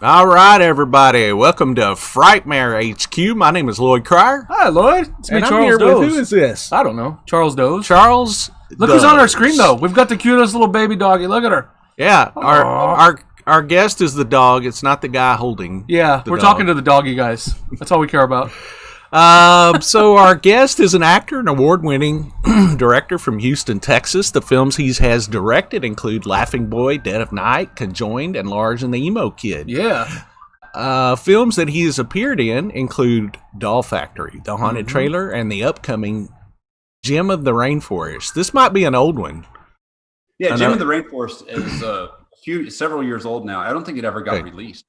All right, everybody. Welcome to Frightmare HQ. My name is Lloyd Cryer. Hi, Lloyd. It's me, And I'm Charles here Doze. with, who is this? I don't know. Charles Doze. Charles. Look who's on our screen, though. We've got the cutest little baby doggy. Look at her. Yeah, Aw. our guest is the dog. It's not the guy holding. Yeah, we're talking to the doggy guys. That's all we care about. So our guest is an actor and award-winning director from Houston, Texas. The films he has directed include Laughing Boy, Dead of Night, Conjoined, and Lars and the Emo Kid. Yeah. Films that he has appeared in include Doll Factory, The Haunted Trailer, and the upcoming Gem of the Rainforest. This might be an old one. Yeah, Gem of the Rainforest is several years old now. I don't think it ever got released.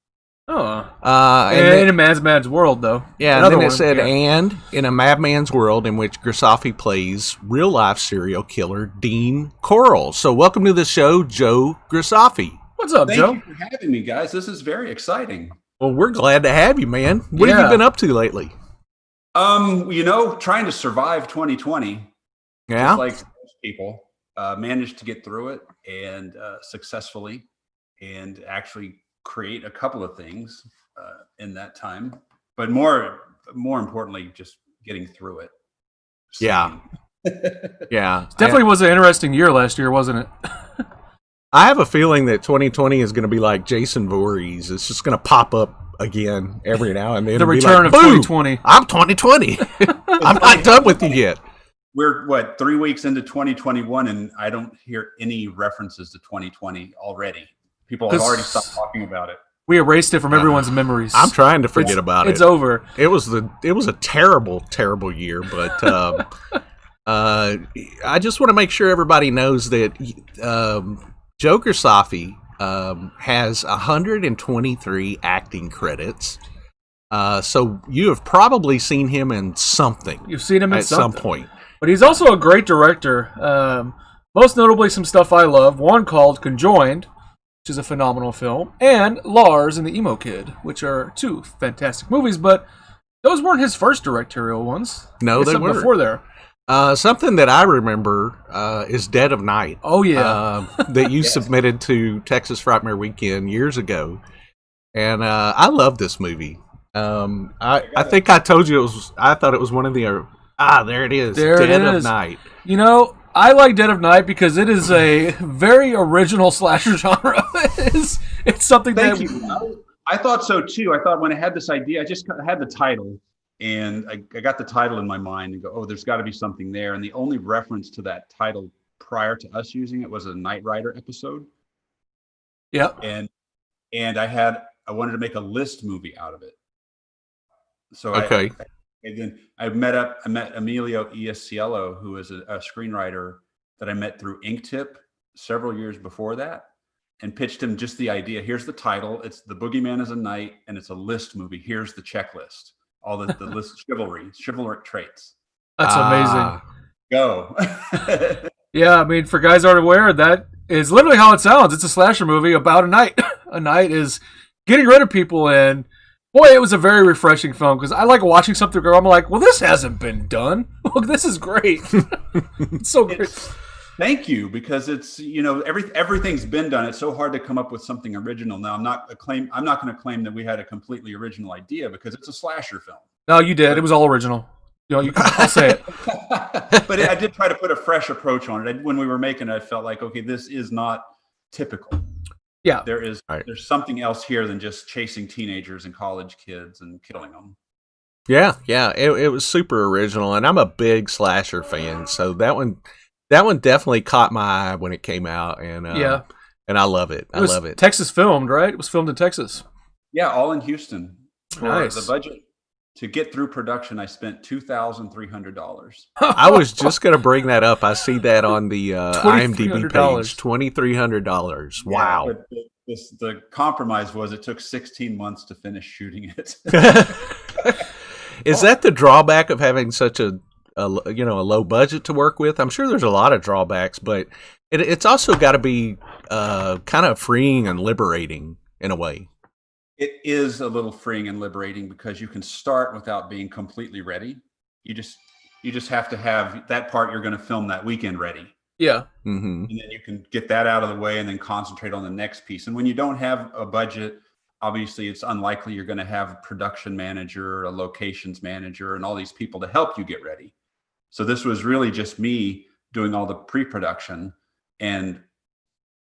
Oh. And in a Mad's world, though. Yeah, Another and then it one. said, Yeah. and in a madman's world in which Grisaffi plays real-life serial killer Dean Coral. So welcome to the show, Joe Grisaffi. What's up, Joe? Thank you for having me, guys. This is very exciting. Well, we're glad to have you, man. What have you been up to lately? Trying to survive 2020. Yeah? Just like most people. Managed to get through it and successfully and actually create a couple of things in that time. But more importantly, just getting through it. Yeah. Yeah. Definitely was an interesting year last year, wasn't it? I have a feeling that 2020 is going to be like Jason Voorhees. It's just going to pop up again every now and then. The and be return like, of "Boom, 2020. I'm 2020. I'm not done with you yet. We're 3 weeks into 2021 and I don't hear any references to 2020 already. People have already stopped talking about it. We erased it from everyone's memories. I'm trying to forget about it. It's over. It was a terrible, terrible year, but I just want to make sure everybody knows that Joe Grisaffi has 123 acting credits. So you have probably seen him in something. You've seen him in at something. some point. But he's also a great director. Most notably, some stuff I love. One called Conjoined, which is a phenomenal film, and Lars and the Emo Kid, which are two fantastic movies. But those weren't his first directorial ones. No, they weren't. Before there. Something that I remember is Dead of Night. Oh, yeah. That you submitted to Texas Frightmare Weekend years ago. And I love this movie. I think I told you I thought it was one of the... there it is. Dead of Night. You know, I like Dead of Night because it is a very original slasher genre. It's something Thank you. I thought so too. I thought when I had this idea, I just had the title and I got the title in my mind and go, oh, there's got to be something there. And the only reference to that title prior to us using it was a Knight Rider episode. Yeah. And I wanted to make a list movie out of it. So okay. And then I met Emilio Iasiello, who is a screenwriter that I met through Inktip several years before that, and pitched him just the idea. Here's the title. It's The Boogeyman is a Knight, and it's a list movie. Here's the checklist. All the list chivalric traits. That's amazing. Go. Yeah, I mean, for guys who aren't aware, that is literally how it sounds. It's a slasher movie about a knight. A knight is getting rid of people, and boy, it was a very refreshing film because I like watching something go. I'm like, well, this hasn't been done. Look, this is great. It's so great. Thank you, because it's everything's been done. It's so hard to come up with something original. Now, I'm not going to claim that we had a completely original idea because it's a slasher film. No, you did. It was all original. I'll say it. But I did try to put a fresh approach on it. When we were making it, I felt like, okay, this is not typical. Yeah, there's something else here than just chasing teenagers and college kids and killing them. Yeah. It was super original, and I'm a big slasher fan, so that one definitely caught my eye when it came out, and and I love it. I love it. Texas filmed, right? It was filmed in Texas. Yeah, all in Houston. For nice. The budget to get through production, I spent $2,300. I was just going to bring that up. I see that on the IMDb page. $2,300. Wow. Yeah, but the compromise was it took 16 months to finish shooting it. Is that the drawback of having such a low budget to work with? I'm sure there's a lot of drawbacks, but it's also got to be kind of freeing and liberating in a way. It is a little freeing and liberating because you can start without being completely ready. You just have to have that part you're going to film that weekend ready. Yeah. Mm-hmm. And then you can get that out of the way and then concentrate on the next piece. And when you don't have a budget obviously it's unlikely you're going to have a production manager, a locations manager, and all these people to help you get ready. So this was really just me doing all the pre-production, and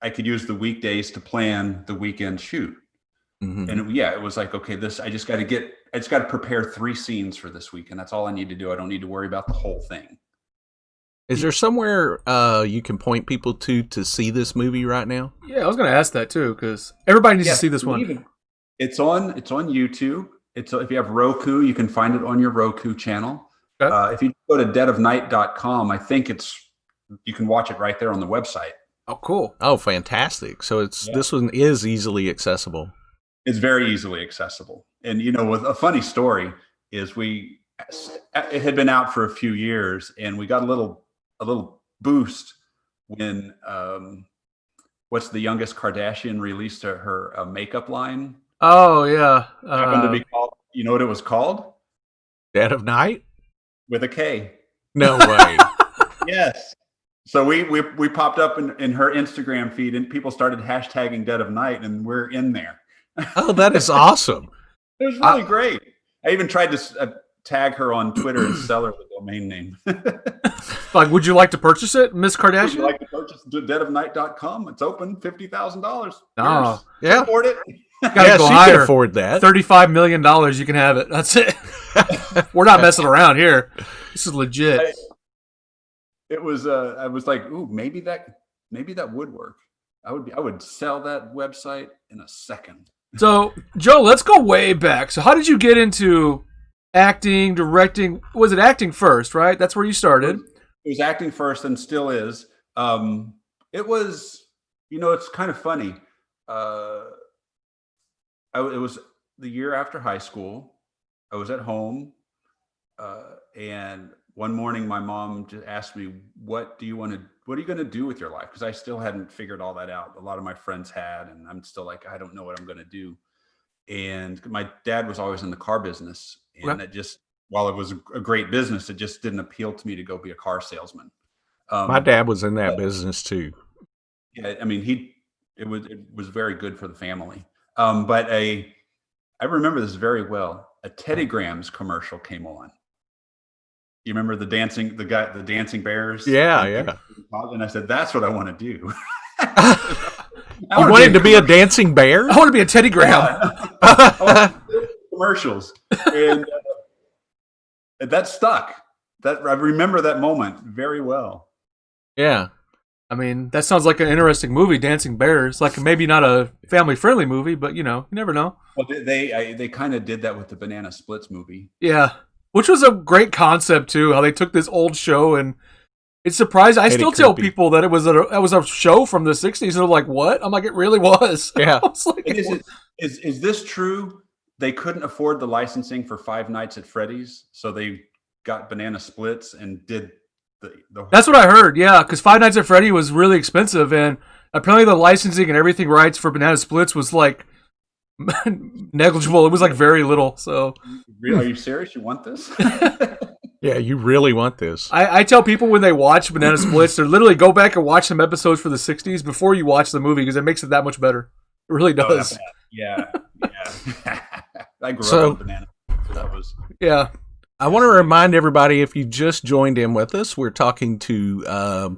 I could use the weekdays to plan the weekend shoot. And it was like, okay, I just got to prepare 3 scenes for this week, and that's all I need to do. I don't need to worry about the whole thing. Is there somewhere you can point people to see this movie right now? Yeah, I was going to ask that too, because everybody needs to see this one. It's on YouTube. If you have Roku, you can find it on your Roku channel. Okay. If you go to deadofnight.com, I think you can watch it right there on the website. Oh, cool. Oh, fantastic. So this one is easily accessible. It's very easily accessible. And, with a funny story is it had been out for a few years, and we got a little boost when, what's the youngest Kardashian released her makeup line. Oh, yeah. Happened to be called, you know what it was called? Dead of Night? With a K. No way. Yes. So we popped up in her Instagram feed, and people started hashtagging Dead of Night, and we're in there. Oh, that is awesome. It was really great. I even tried to tag her on Twitter and sell her the domain name. Like, would you like to purchase it, Miss Kardashian? Would you like to purchase deadofnight.com? It's open, $50,000. Oh, yeah. Afford it. Gotta go higher. Can afford that. $35 million, you can have it. That's it. We're not messing around here. This is legit. I was like, ooh, maybe that would work. I would sell that website in a second. So, Joe, let's go way back. So, how did you get into acting, directing? Was it acting first, right? That's where you started. It was acting first, and still is. It was, it's kind of funny. It was the year after high school. I was at home, and one morning my mom just asked me, what are you going to do with your life? Because I still hadn't figured all that out. A lot of my friends had, and I'm still like, I don't know what I'm going to do. And my dad was always in the car business. And it just, while it was a great business, it just didn't appeal to me to go be a car salesman. My dad was in that business too. Yeah. I mean, it was very good for the family. But I remember this very well. A Teddy Grahams commercial came on. You remember the dancing bears? Yeah. And I said, that's what I want to do. You wanted to be a dancing bear? I want to be a Teddy Graham. Commercials. And that stuck. I remember that moment very well. Yeah. I mean, that sounds like an interesting movie, Dancing Bears. Like maybe not a family-friendly movie, but you never know. Well, they kind of did that with the Banana Splits movie. Yeah. Which was a great concept too. How they took this old show and it's surprising. I still tell people that it was a show from the '60s, and they're like, "What?" I'm like, "It really was." Yeah. I was like, is this true? They couldn't afford the licensing for Five Nights at Freddy's, so they got Banana Splits and did the. That's what I heard. Yeah, because Five Nights at Freddy was really expensive, and apparently the licensing and everything rights for Banana Splits was like negligible. It was like very little. So, are you serious? You want this? Yeah, you really want this. I tell people when they watch Banana Splits, to literally go back and watch some episodes for the '60s before you watch the movie because it makes it that much better. It really does. Yeah. I grew up on Banana. So that was. Yeah. I want to remind everybody, if you just joined in with us, we're talking to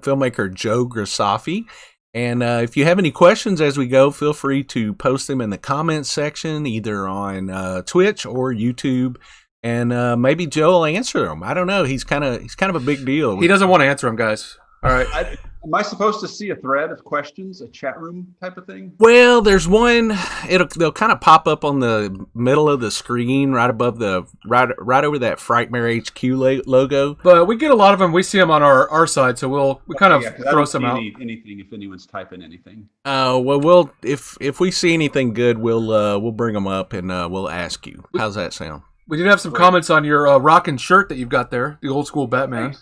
filmmaker Joe Grisaffi. And if you have any questions as we go, feel free to post them in the comments section, either on Twitch or YouTube. And maybe Joe will answer them. I don't know. He's kind of a big deal. He doesn't want to answer them, guys. All right. Am I supposed to see a thread of questions, a chat room type of thing? Well, there's one. They'll kind of pop up on the middle of the screen, right above right over that Frightmare HQ logo. But we get a lot of them. We see them on our side, so we kind of throw some out. Anything if anyone's typing anything. Well, if we see anything good, we'll bring them up and we'll ask you. How's that sound? We did have some comments on your rockin' shirt that you've got there, the old school Batman.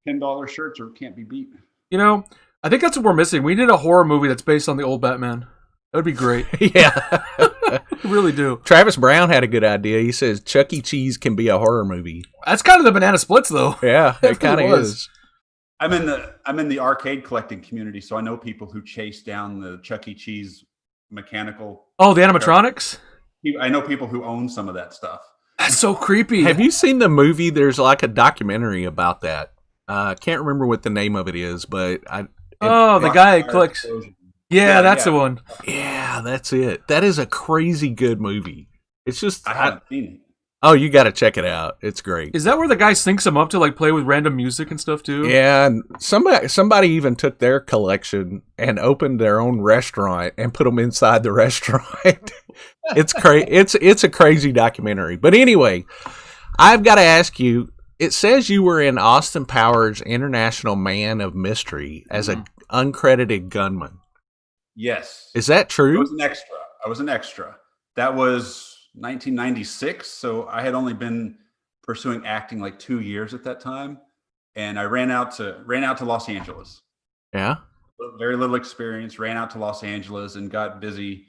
$10 shirts or can't be beat. I think that's what we're missing. We need a horror movie that's based on the old Batman. That would be great. Yeah. We really do. Travis Brown had a good idea. He says Chuck E. Cheese can be a horror movie. That's kind of the Banana Splits, though. Yeah, it kind of is. I'm in the arcade collecting community, so I know people who chase down the Chuck E. Cheese mechanical. Oh, the animatronics? I know people who own some of that stuff. That's so creepy. Have you seen the movie? There's like a documentary about that. I can't remember what the name of it is, but the guy that collects. Yeah, that's the one. Yeah, that's it. That is a crazy good movie. It's just I haven't seen it. Oh, you got to check it out. It's great. Is that where the guy syncs them up to like play with random music and stuff too? Yeah, and somebody even took their collection and opened their own restaurant and put them inside the restaurant. It's crazy. It's a crazy documentary. But anyway, I've got to ask you. It says you were in Austin Powers' International Man of Mystery as an uncredited gunman. Yes. Is that true? I was an extra. That was 1996, so I had only been pursuing acting like 2 years at that time, and I ran out to Los Angeles. Yeah. Very little experience. Ran out to Los Angeles and got busy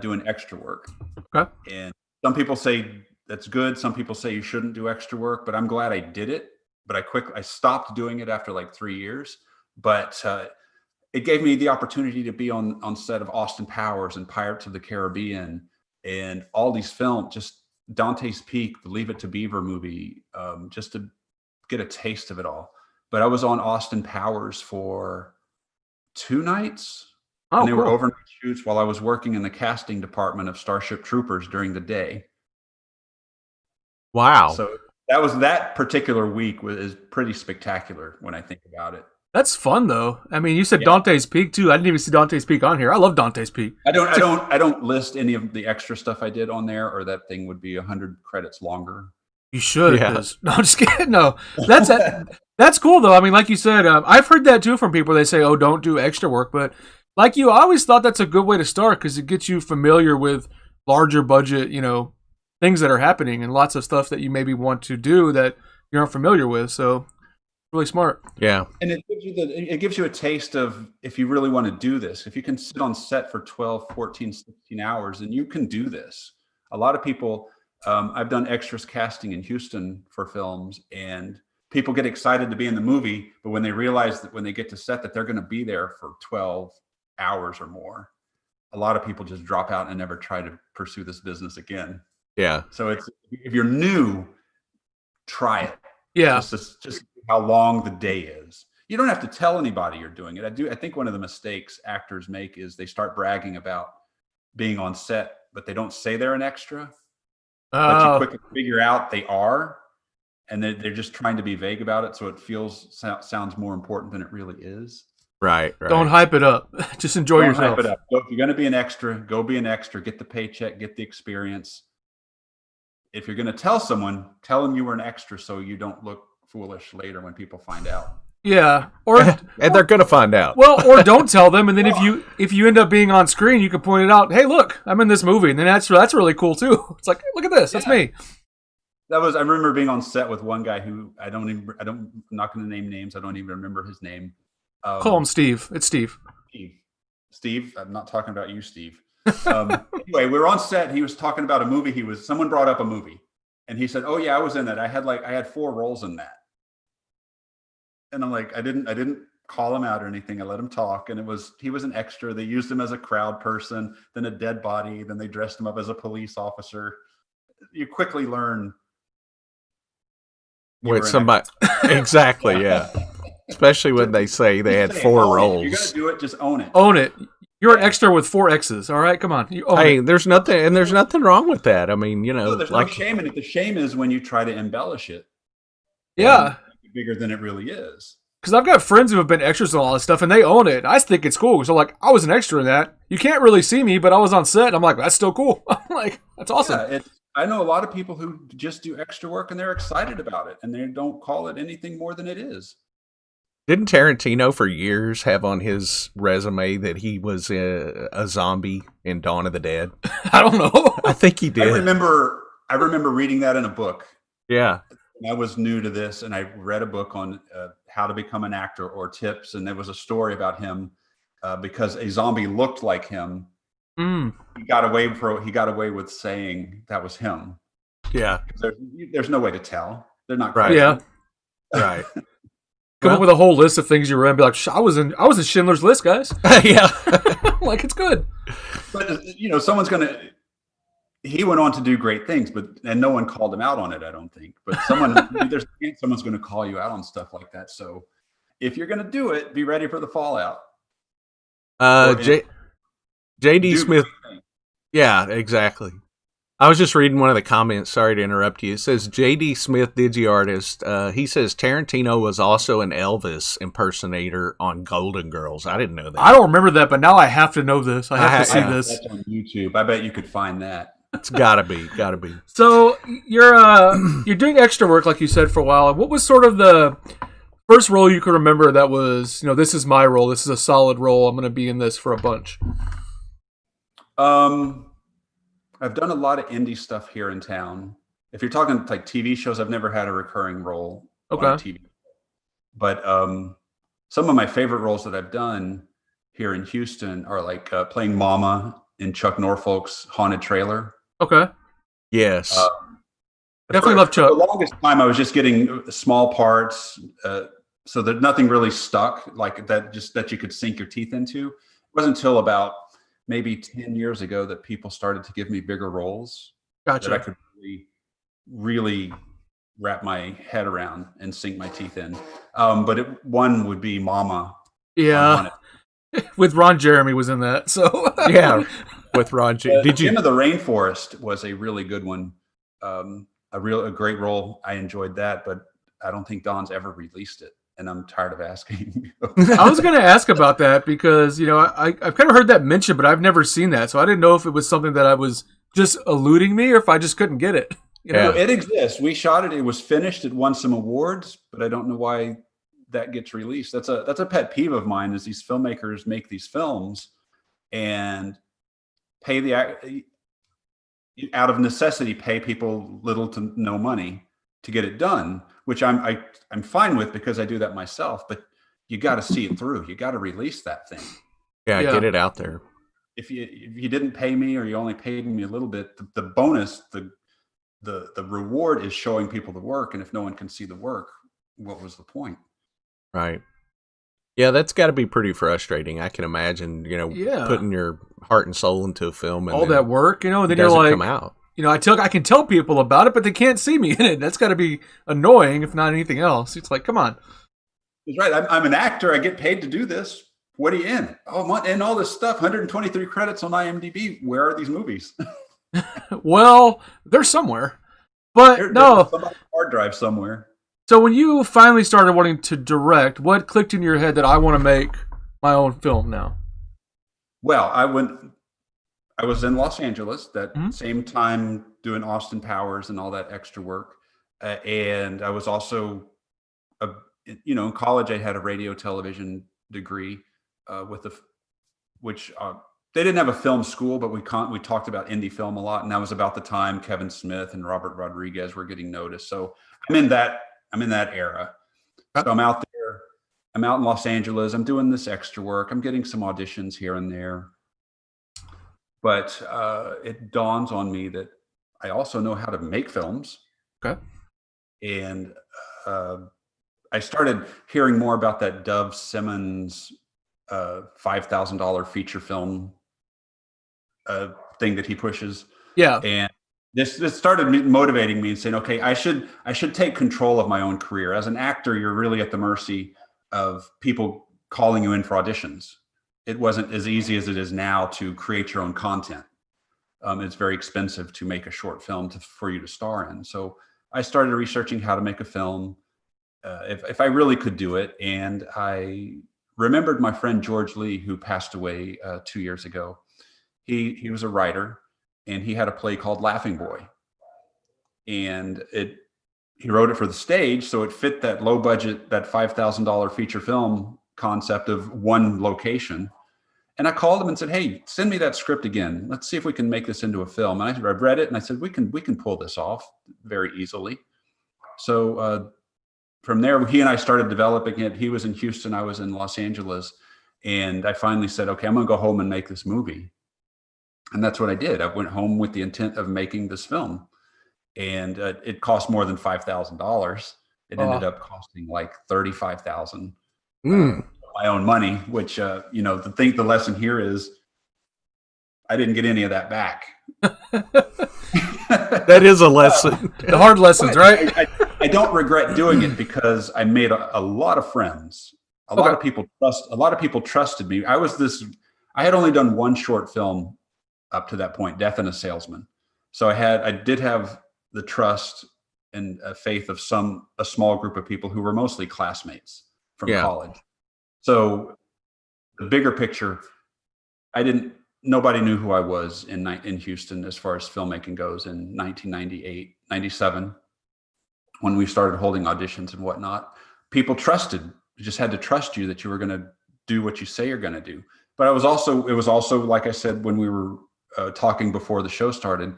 doing extra work. Okay. And some people say that's good. Some people say you shouldn't do extra work, but I'm glad I did it. But I stopped doing it after like 3 years. But it gave me the opportunity to be on set of Austin Powers and Pirates of the Caribbean. And all these films, just Dante's Peak, the Leave It to Beaver movie, just to get a taste of it all. But I was on Austin Powers for 2 nights. Oh, and they cool. were overnight shoots while I was working in the casting department of Starship Troopers during the day. Wow. So that particular week is pretty spectacular when I think about it. That's fun though. I mean, you said Dante's Peak too. I didn't even see Dante's Peak on here. I love Dante's Peak. I don't list any of the extra stuff I did on there, or that thing would be 100 credits longer. You should. Yeah. No, I'm just kidding. No, that's cool though. I mean, like you said, I've heard that too from people. They say, "Oh, don't do extra work," but like you, I always thought that's a good way to start because it gets you familiar with larger budget, things that are happening and lots of stuff that you maybe want to do that you're unfamiliar with. So. Really smart. Yeah. And it gives you a taste of, if you really want to do this, if you can sit on set for 12, 14, 16 hours, then you can do this. A lot of people, I've done extras casting in Houston for films, and people get excited to be in the movie, but when they realize that when they get to set that they're going to be there for 12 hours or more, a lot of people just drop out and never try to pursue this business again. Yeah. So if you're new, try it. Yeah. Just how long the day is. You don't have to tell anybody you're doing it. I think one of the mistakes actors make is they start bragging about being on set, but they don't say they're an extra. But you quickly figure out they are, and they're just trying to be vague about it, so it sounds more important than it really is. Right. Don't hype it up. Just enjoy yourself. Hype it up. So if you're going to be an extra, go be an extra. Get the paycheck. Get the experience. If you're going to tell someone, tell them you were an extra, so you don't look foolish later when people find out. Yeah, and they're gonna find out. Well, or don't tell them, and then if you end up being on screen, you can point it out. Hey, look, I'm in this movie, and then that's really cool too. It's like, look at this, that's me. I remember being on set with one guy who I'm not going to name names. I don't even remember his name. Call him Steve. It's Steve. Steve. I'm not talking about you, Steve. Anyway, we were on set. He was talking about a movie. Someone brought up a movie, and he said, "Oh yeah, I was in that. I had 4 roles in that." And I'm like, I didn't call him out or anything. I let him talk, and he was an extra. They used him as a crowd person, then a dead body, then they dressed him up as a police officer. You quickly learn. With somebody, exactly, yeah. Especially when they say they had 4 roles. If you're gonna do it, just own it. Own it. You're an extra with 4 X's. All right, come on. Hey, there's nothing wrong with that. I mean, there's no shame in it. The shame is when you try to embellish it. Yeah. Bigger than it really is. Because I've got friends who have been extras and all this stuff, and they own it. I think it's cool. So, like, I was an extra in that. You can't really see me, but I was on set. I'm like, that's still cool. I'm like, that's awesome. Yeah, I know a lot of people who just do extra work, and they're excited about it, and they don't call it anything more than it is. Didn't Tarantino for years have on his resume that he was a zombie in Dawn of the Dead? I don't know. I think he did. I remember reading that in a book. Yeah. I was new to this, and I read a book on how to become an actor or tips, and there was a story about him because a zombie looked like him. He got away with saying that was him. Yeah. There's no way to tell. They're not right. Crazy. Yeah. Right. Come up with a whole list of things you read and be like, I was in Schindler's List, guys. Yeah. Like, it's good. But someone's gonna. he went on to do great things, and no one called him out on it, I don't think. But there's a chance someone's going to call you out on stuff like that. So if you're going to do it, be ready for the fallout. JD Smith. Yeah, exactly. I was just reading one of the comments. Sorry to interrupt you. It says JD Smith, DigiArtist. He says Tarantino was also an Elvis impersonator on Golden Girls. I didn't know that. I don't remember that, but now I have to know this. I have to see this. That's on YouTube. I bet you could find that. It's gotta be. So you're doing extra work, like you said, for a while. What was sort of the first role you could remember that was, this is my role. This is a solid role. I'm going to be in this for a bunch. I've done a lot of indie stuff here in town. If you're talking like TV shows, I've never had a recurring role on TV. But some of my favorite roles that I've done here in Houston are like playing Mama in Chuck Norfolk's Haunted Trailer. Okay. Yes. Definitely love Chuck. For the longest time, I was just getting small parts, so that nothing really stuck like that, just that you could sink your teeth into. It wasn't until about maybe 10 years ago that people started to give me bigger roles. Gotcha. That I could really wrap my head around and sink my teeth in. But one would be Mama. Yeah. With Ron Jeremy was in that. So yeah, with Ron Jeremy. Jim of the Rainforest was a really good one. A great role. I enjoyed that, but I don't think Don's ever released it. And I'm tired of asking. I was going to ask about that because, I've kind of heard that mentioned, but I've never seen that. So I didn't know if it was something that I was just eluding me or if I just couldn't get it. Yeah, it exists. We shot it. It was finished. It won some awards, but I don't know why that gets released. That's a pet peeve of mine is these filmmakers make these films and pay out of necessity, pay people little to no money to get it done, which I'm fine with because I do that myself, but you got to see it through. You got to release that thing. Yeah, get it out there. If you didn't pay me or you only paid me a little bit, the bonus, the reward is showing people the work. And if no one can see the work, what was the point? Right. Yeah, that's got to be pretty frustrating. I can imagine, putting your heart and soul into a film and all that work, then it you're like, come out. I can tell people about it, but they can't see me in it. That's got to be annoying, if not anything else. It's like, come on. That's right. I'm an actor. I get paid to do this. What are you in? Oh, and all this stuff. 123 credits on IMDb. Where are these movies? Well, they're somewhere, but they're no hard drive somewhere. So when you finally started wanting to direct, what clicked in your head that I want to make my own film now? Well, I was in Los Angeles that same time doing Austin Powers and all that extra work. And I was also, in college, I had a radio television degree which they didn't have a film school, but we talked about indie film a lot. And that was about the time Kevin Smith and Robert Rodriguez were getting noticed. So I'm in that era. So I'm out there. I'm out in Los Angeles. I'm doing this extra work. I'm getting some auditions here and there. But it dawns on me that I also know how to make films. Okay. And I started hearing more about that Dove Simmons $5,000 feature film thing that he pushes. Yeah. And this started motivating me and saying, okay, I should take control of my own career. As an actor, you're really at the mercy of people calling you in for auditions. It wasn't as easy as it is now to create your own content. It's very expensive to make a short film for you to star in. So I started researching how to make a film, if I really could do it. And I remembered my friend George Lee, who passed away 2 years ago. He was a writer, and he had a play called Laughing Boy. And he wrote it for the stage, so it fit that low budget, that $5,000 feature film concept of one location. And I called him and said, hey, send me that script again. Let's see if we can make this into a film. And I've read it, and I said, we can pull this off very easily. So from there, he and I started developing it. He was in Houston, I was in Los Angeles. And I finally said, okay, I'm going to go home and make this movie. And that's what I did. I went home with the intent of making this film. And it cost more than $5,000. It ended up costing like $35,000. My own money, which the lesson here is I didn't get any of that back. That is a lesson. The hard lessons, right? I don't regret doing it because I made a lot of friends. A lot of people trusted me. I had only done one short film up to that point, Death and a Salesman. So I did have the trust and faith of a small group of people who were mostly classmates from college. So the bigger picture, nobody knew who I was in Houston as far as filmmaking goes in 1998, 97, when we started holding auditions and whatnot. People trusted, you just had to trust you that you were going to do what you say you're going to do. But it was also, like I said, when we were talking before the show started,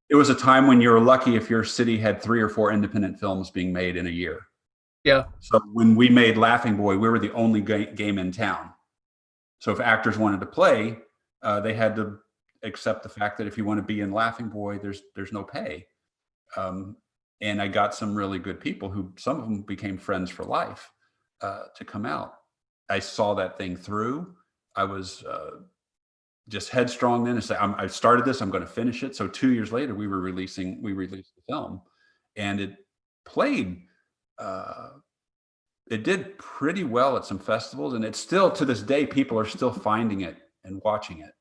it was a time when you were lucky if your city had 3 or 4 independent films being made in a year. Yeah. So when we made Laughing Boy, we were the only game in town. So if actors wanted to play, they had to accept the fact that if you want to be in Laughing Boy, there's no pay. And I got some really good people who, some of them became friends for life, to come out. I saw that thing through. I was just headstrong then and say, I started this, I'm going to finish it. So 2 years later, we released the film, and it played, it did pretty well at some festivals, and it's still, to this day, people are still finding it and watching it.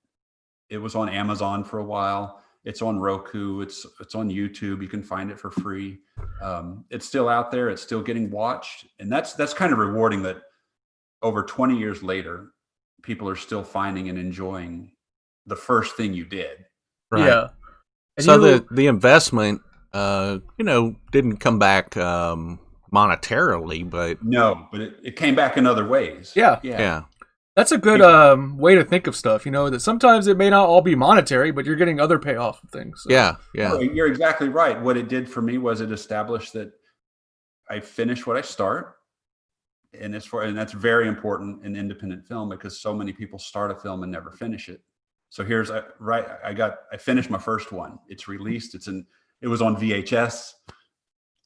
It was on Amazon for a while. It's on Roku. It's on YouTube. You can find it for free. It's still out there. It's still getting watched, and that's kind of rewarding that over 20 years later, people are still finding and enjoying the first thing you did. Right. Yeah. And so the investment, didn't come back monetarily, but no, but it came back in other ways. Yeah. That's a good way to think of stuff, that sometimes it may not all be monetary, but you're getting other payoff of things. So. Yeah. No, you're exactly right. What it did for me was it established that I finish what I start. And that's very important in independent film, because so many people start a film and never finish it. So I finished my first one. It's released. It was on VHS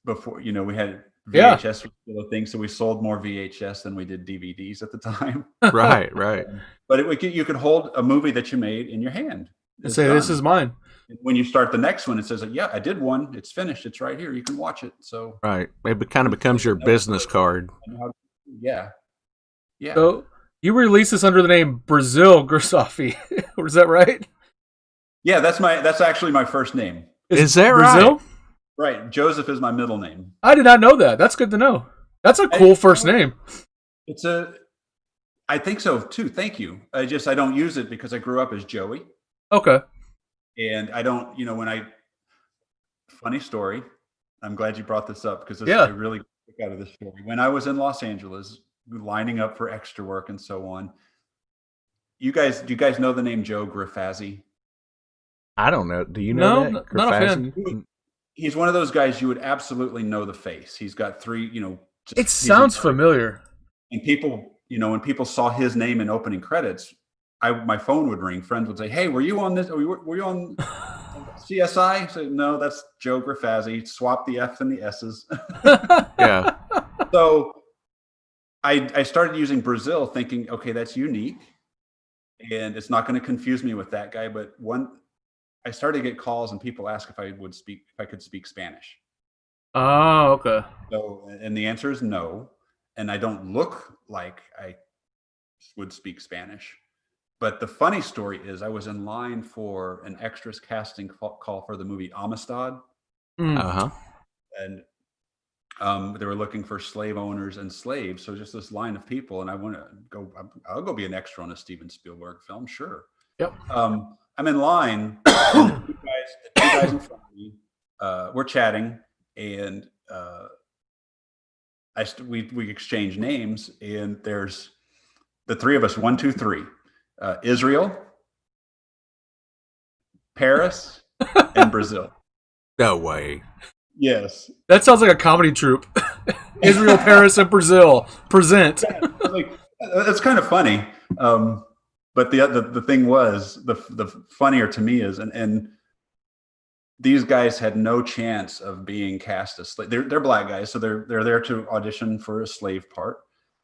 before, we had VHS was still a thing. So we sold more VHS than we did DVDs at the time. Right. But you could hold a movie that you made in your hand and say, this is mine. When you start the next one, it says, yeah, I did one. It's finished. It's right here. You can watch it. So right. It kind of becomes your business card. Yeah. So you released this under the name Brazil Grisaffi. Was that right? Yeah, that's actually my first name. Is that Brazil? right? Right. Joseph is my middle name. I did not know that. That's good to know. That's a cool first name. I think so too. Thank you. I don't use it because I grew up as Joey. Okay. And I don't, funny story. I'm glad you brought this up because I really took out of this story. When I was in Los Angeles, lining up for extra work and so on, do you guys know the name Joe Grisaffi? I don't know. Do you know that? Not a fan. He's one of those guys you would absolutely know the face. He's got 3, it sounds familiar. And people, when people saw his name in opening credits, my phone would ring. Friends would say, "Hey, were you on this? Were you on CSI?" I said, "No, that's Joe Grisaffi." Swap the F's and the S's. Yeah. So I started using Brazil, thinking, okay, that's unique, and it's not going to confuse me with that guy. But I started to get calls and people ask if I could speak Spanish. Oh, okay. So, and the answer is no. And I don't look like I would speak Spanish. But the funny story is I was in line for an extras casting call for the movie Amistad. Uh-huh. And they were looking for slave owners and slaves. So just this line of people. And I'll go be an extra on a Steven Spielberg film. Sure. Yep. I'm in line. The two guys in front of me, we're chatting, and we exchange names, and there's the 3 of us, 1, 2, 3, Israel, Paris, and Brazil. No way. Yes. That sounds like a comedy troupe. Israel, Paris, and Brazil present. That's kind of funny. But the thing was, the funnier to me is, and these guys had no chance of being cast as slave. They're black guys, so they're there to audition for a slave part.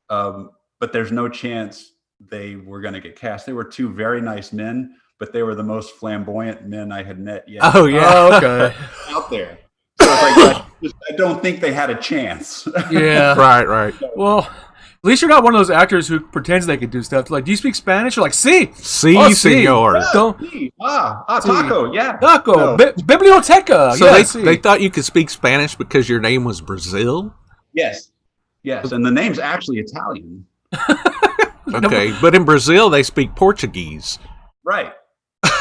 But there's no chance they were going to get cast. They were 2 very nice men. but they were the most flamboyant men I had met yet. Oh yeah. Oh, okay. Out there. So it's like, I don't think they had a chance. Yeah. Right. Well, at least you're not one of those actors who pretends they can do stuff. Like, do you speak Spanish? You're like, sí. Si, Oh, sí. senor. Don't. Taco, yeah. Taco. No. Biblioteca. So Yeah, they thought you could speak Spanish because your name was Brazil? Yes. And the name's actually Italian. Okay, but in Brazil they speak Portuguese. Right.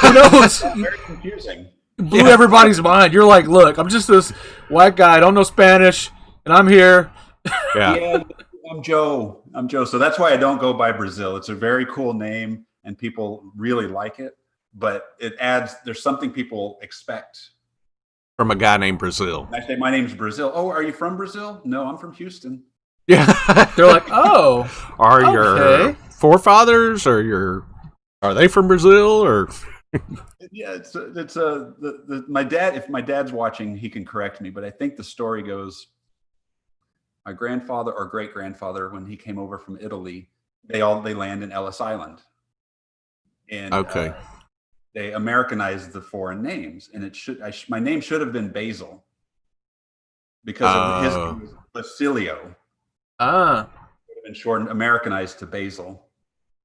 Who knows? Very confusing. Blew everybody's mind. You're like, look, I'm just this white guy. I don't know Spanish, and I'm here. Yeah. I'm Joe. So that's why I don't go by Brazil. It's a very cool name, and people really like it. But there's something people expect. From a guy named Brazil. I say, my name's Brazil. Oh, are you from Brazil? No, I'm from Houston. Yeah. They're like, oh. Are Okay. your forefathers are they from Brazil or? Yeah, my dad. If my dad's watching, he can correct me. But I think the story goes, my grandfather or great grandfather, when he came over from Italy, they land in Ellis Island, and Okay. they Americanized the foreign names, and my name should have been Basil because of his name was Basilio. Ah. Would have been shortened, Americanized to Basil,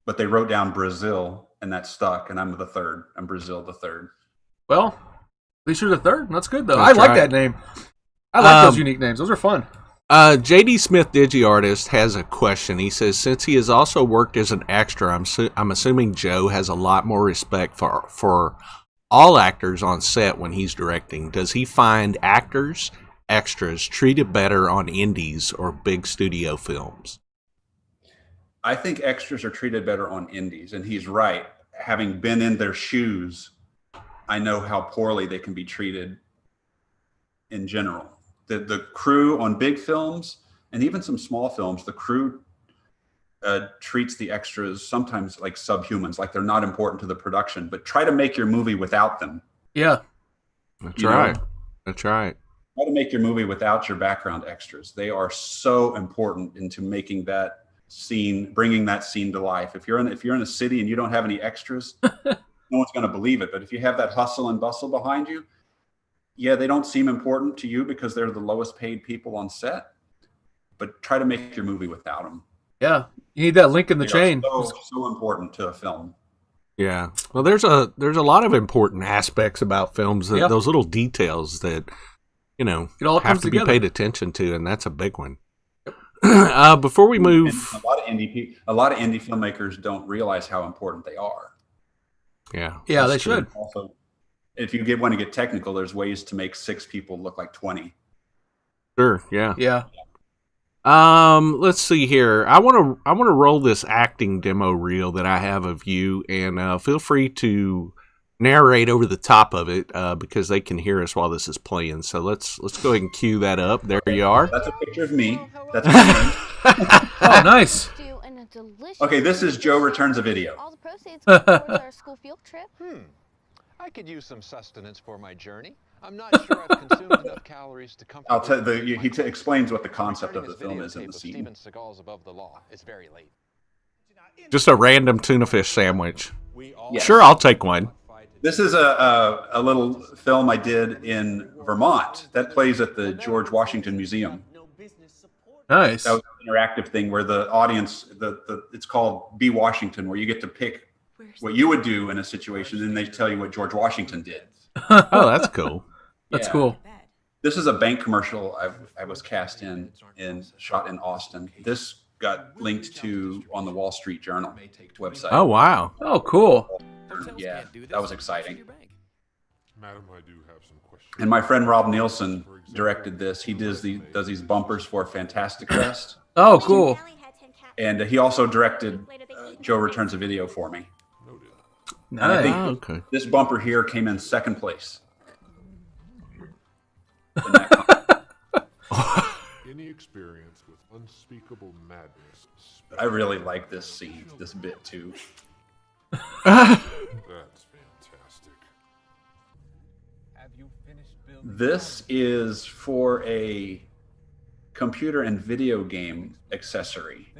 but they wrote down Brazil, and that stuck. And I'm the third. I'm Brazil the third. Well, at least you're the third. That's good, though. That's I like right. that name. I like those unique names. Those are fun. JD Smith DigiArtist has a question. He says, since he has also worked as an extra, I'm assuming Joe has a lot more respect for all actors on set when he's directing. Does he find extras treated better on indies or big studio films? I think extras are treated better on indies, and he's right. Having been in their shoes, I know how poorly they can be treated in general. The crew on big films and even some small films, the crew treats the extras sometimes like subhumans, like they're not important to the production, but try to make your movie without them. Yeah. That's right. That's right. Try to make your movie without your background extras. They are so important into making that scene, bringing that scene to life. If you're in a city and you don't have any extras, no one's going to believe it. But if you have that hustle and bustle behind you, yeah, they don't seem important to you because they're the lowest paid people on set. But try to make your movie without them. Yeah. You need that link in the chain. So important to a film. Yeah. Well, there's a lot of important aspects about films, that those little details that, it all have to be paid attention to, and that's a big one. Before we move, and a lot of indie filmmakers don't realize how important they are. Yeah, they should. Also, if you want to get technical, there's ways to make 6 people look like 20. Sure. Yeah. Yeah. Let's see here. I want to roll this acting demo reel that I have of you, and feel free to narrate over the top of it because they can hear us while this is playing. So let's go ahead and cue that up. There you are. That's a picture of me. That's my name. Oh, nice. Okay, this is Joe Returns a Video. All the proceeds go towards our school field trip. I could use some sustenance for my journey. I'm not sure I've consumed enough calories to comfort. I'll tell he explains what the concept of the film is in the scene. Steven Seagal's Above the Law. It's very late. Just a random tuna fish sandwich. Yes. Sure, I'll take one. This is a little film I did in Vermont that plays at the George Washington Museum. Nice. That was an interactive thing where the audience, it's called Be Washington, where you get to pick what you would do in a situation, and they tell you what George Washington did. Oh, that's cool. That's cool. This is a bank commercial I was cast in shot in Austin. This got linked to on the Wall Street Journal website. Oh, wow. Oh, cool. Yeah, that was exciting. Madam, I do have some questions. And my friend Rob Nielsen directed this. He does these bumpers for Fantastic Fest. Oh, cool. And he also directed Joe Returns a Video for me. And I Nice. think Okay. this bumper here came in second place. Any experience with unspeakable madness? I really like this scene, this bit too. That's fantastic. Have you finished building? This is for a computer and video game accessory.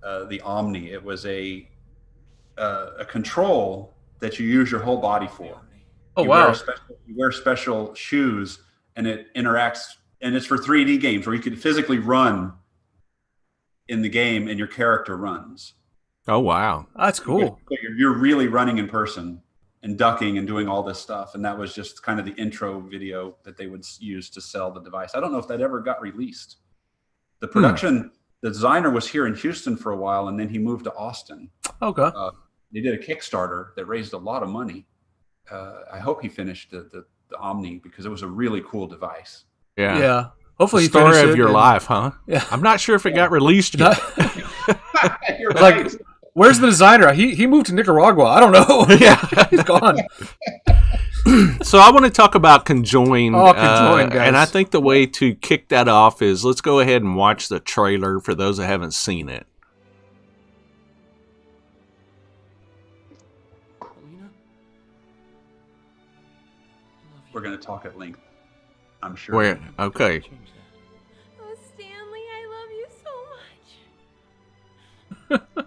The Omni. It was a control that you use your whole body for. Oh, You wow. wear special shoes, and it interacts, and it's for 3D games where you can physically run in the game, and your character runs. Oh wow. That's cool. So you're really running in person and ducking and doing all this stuff. And that was just kind of the intro video that they would use to sell the device. I don't know if that ever got released. The production, the designer was here in Houston for a while, and then he moved to Austin. Okay. They did a Kickstarter that raised a lot of money. I hope he finished the Omni, because it was a really cool device. Yeah. Yeah. Hopefully, he Story finished of it your and- life, huh? Yeah. I'm not sure if it got released yet. You're Like, right. where's the designer? He moved to Nicaragua. I don't know. Yeah. He's gone. So I want to talk about Conjoined. Oh, Conjoined, guys. And I think the way to kick that off is let's go ahead and watch the trailer for those that haven't seen it. We're going to talk at length, I'm sure. Where? Okay. Oh, Stanley, I love you so much.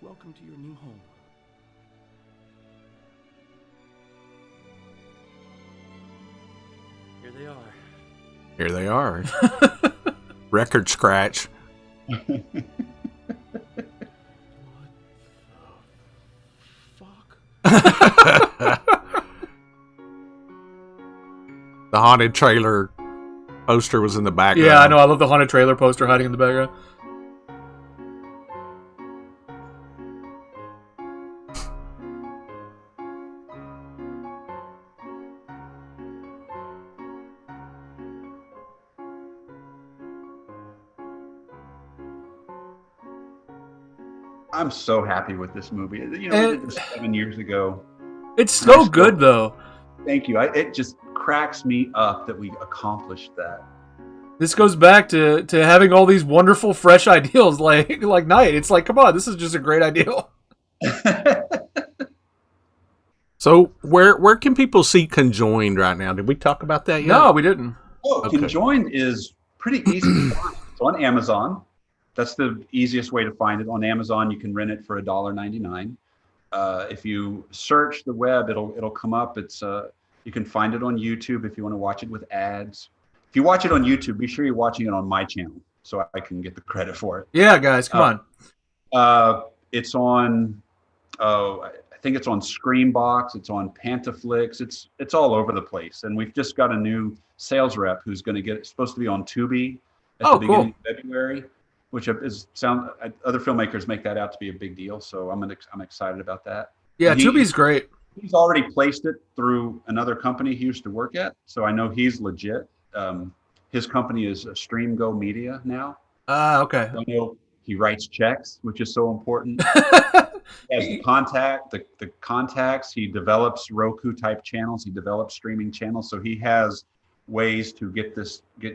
Welcome to your new home. Here they are. Here they are. Record scratch. Fuck. The haunted trailer poster was in the background. Yeah, I know. I love the haunted trailer poster hiding in the background. I'm so happy with this movie. You know, we did this 7 years ago. It's so good, though. Thank you. It just cracks me up that we accomplished that. This goes back to having all these wonderful, fresh ideals like Night. It's like, come on, this is just a great ideal. So where can people see Conjoined right now? Did we talk about that yet? No, we didn't. Oh, Okay. Conjoined is pretty easy to find. It's on Amazon. That's the easiest way to find it. On Amazon, you can rent it for $1.99. If you search the web, it'll come up. It's you can find it on YouTube if you want to watch it with ads. If you watch it on YouTube, be sure you're watching it on my channel so I can get the credit for it. Yeah, guys, come on. It's on. I think it's on Screambox. It's on Pantaflix. It's all over the place. And we've just got a new sales rep who's going to get. It's supposed to be on Tubi at Oh, the cool. beginning of February, which is other filmmakers make that out to be a big deal. So I'm excited about that. Yeah, he- Tubi's great. He's already placed it through another company he used to work at, so I know he's legit. His company is Stream Go Media now. Okay. I know he writes checks, which is so important. He has the contacts. He develops Roku type channels. He develops streaming channels. So he has ways to get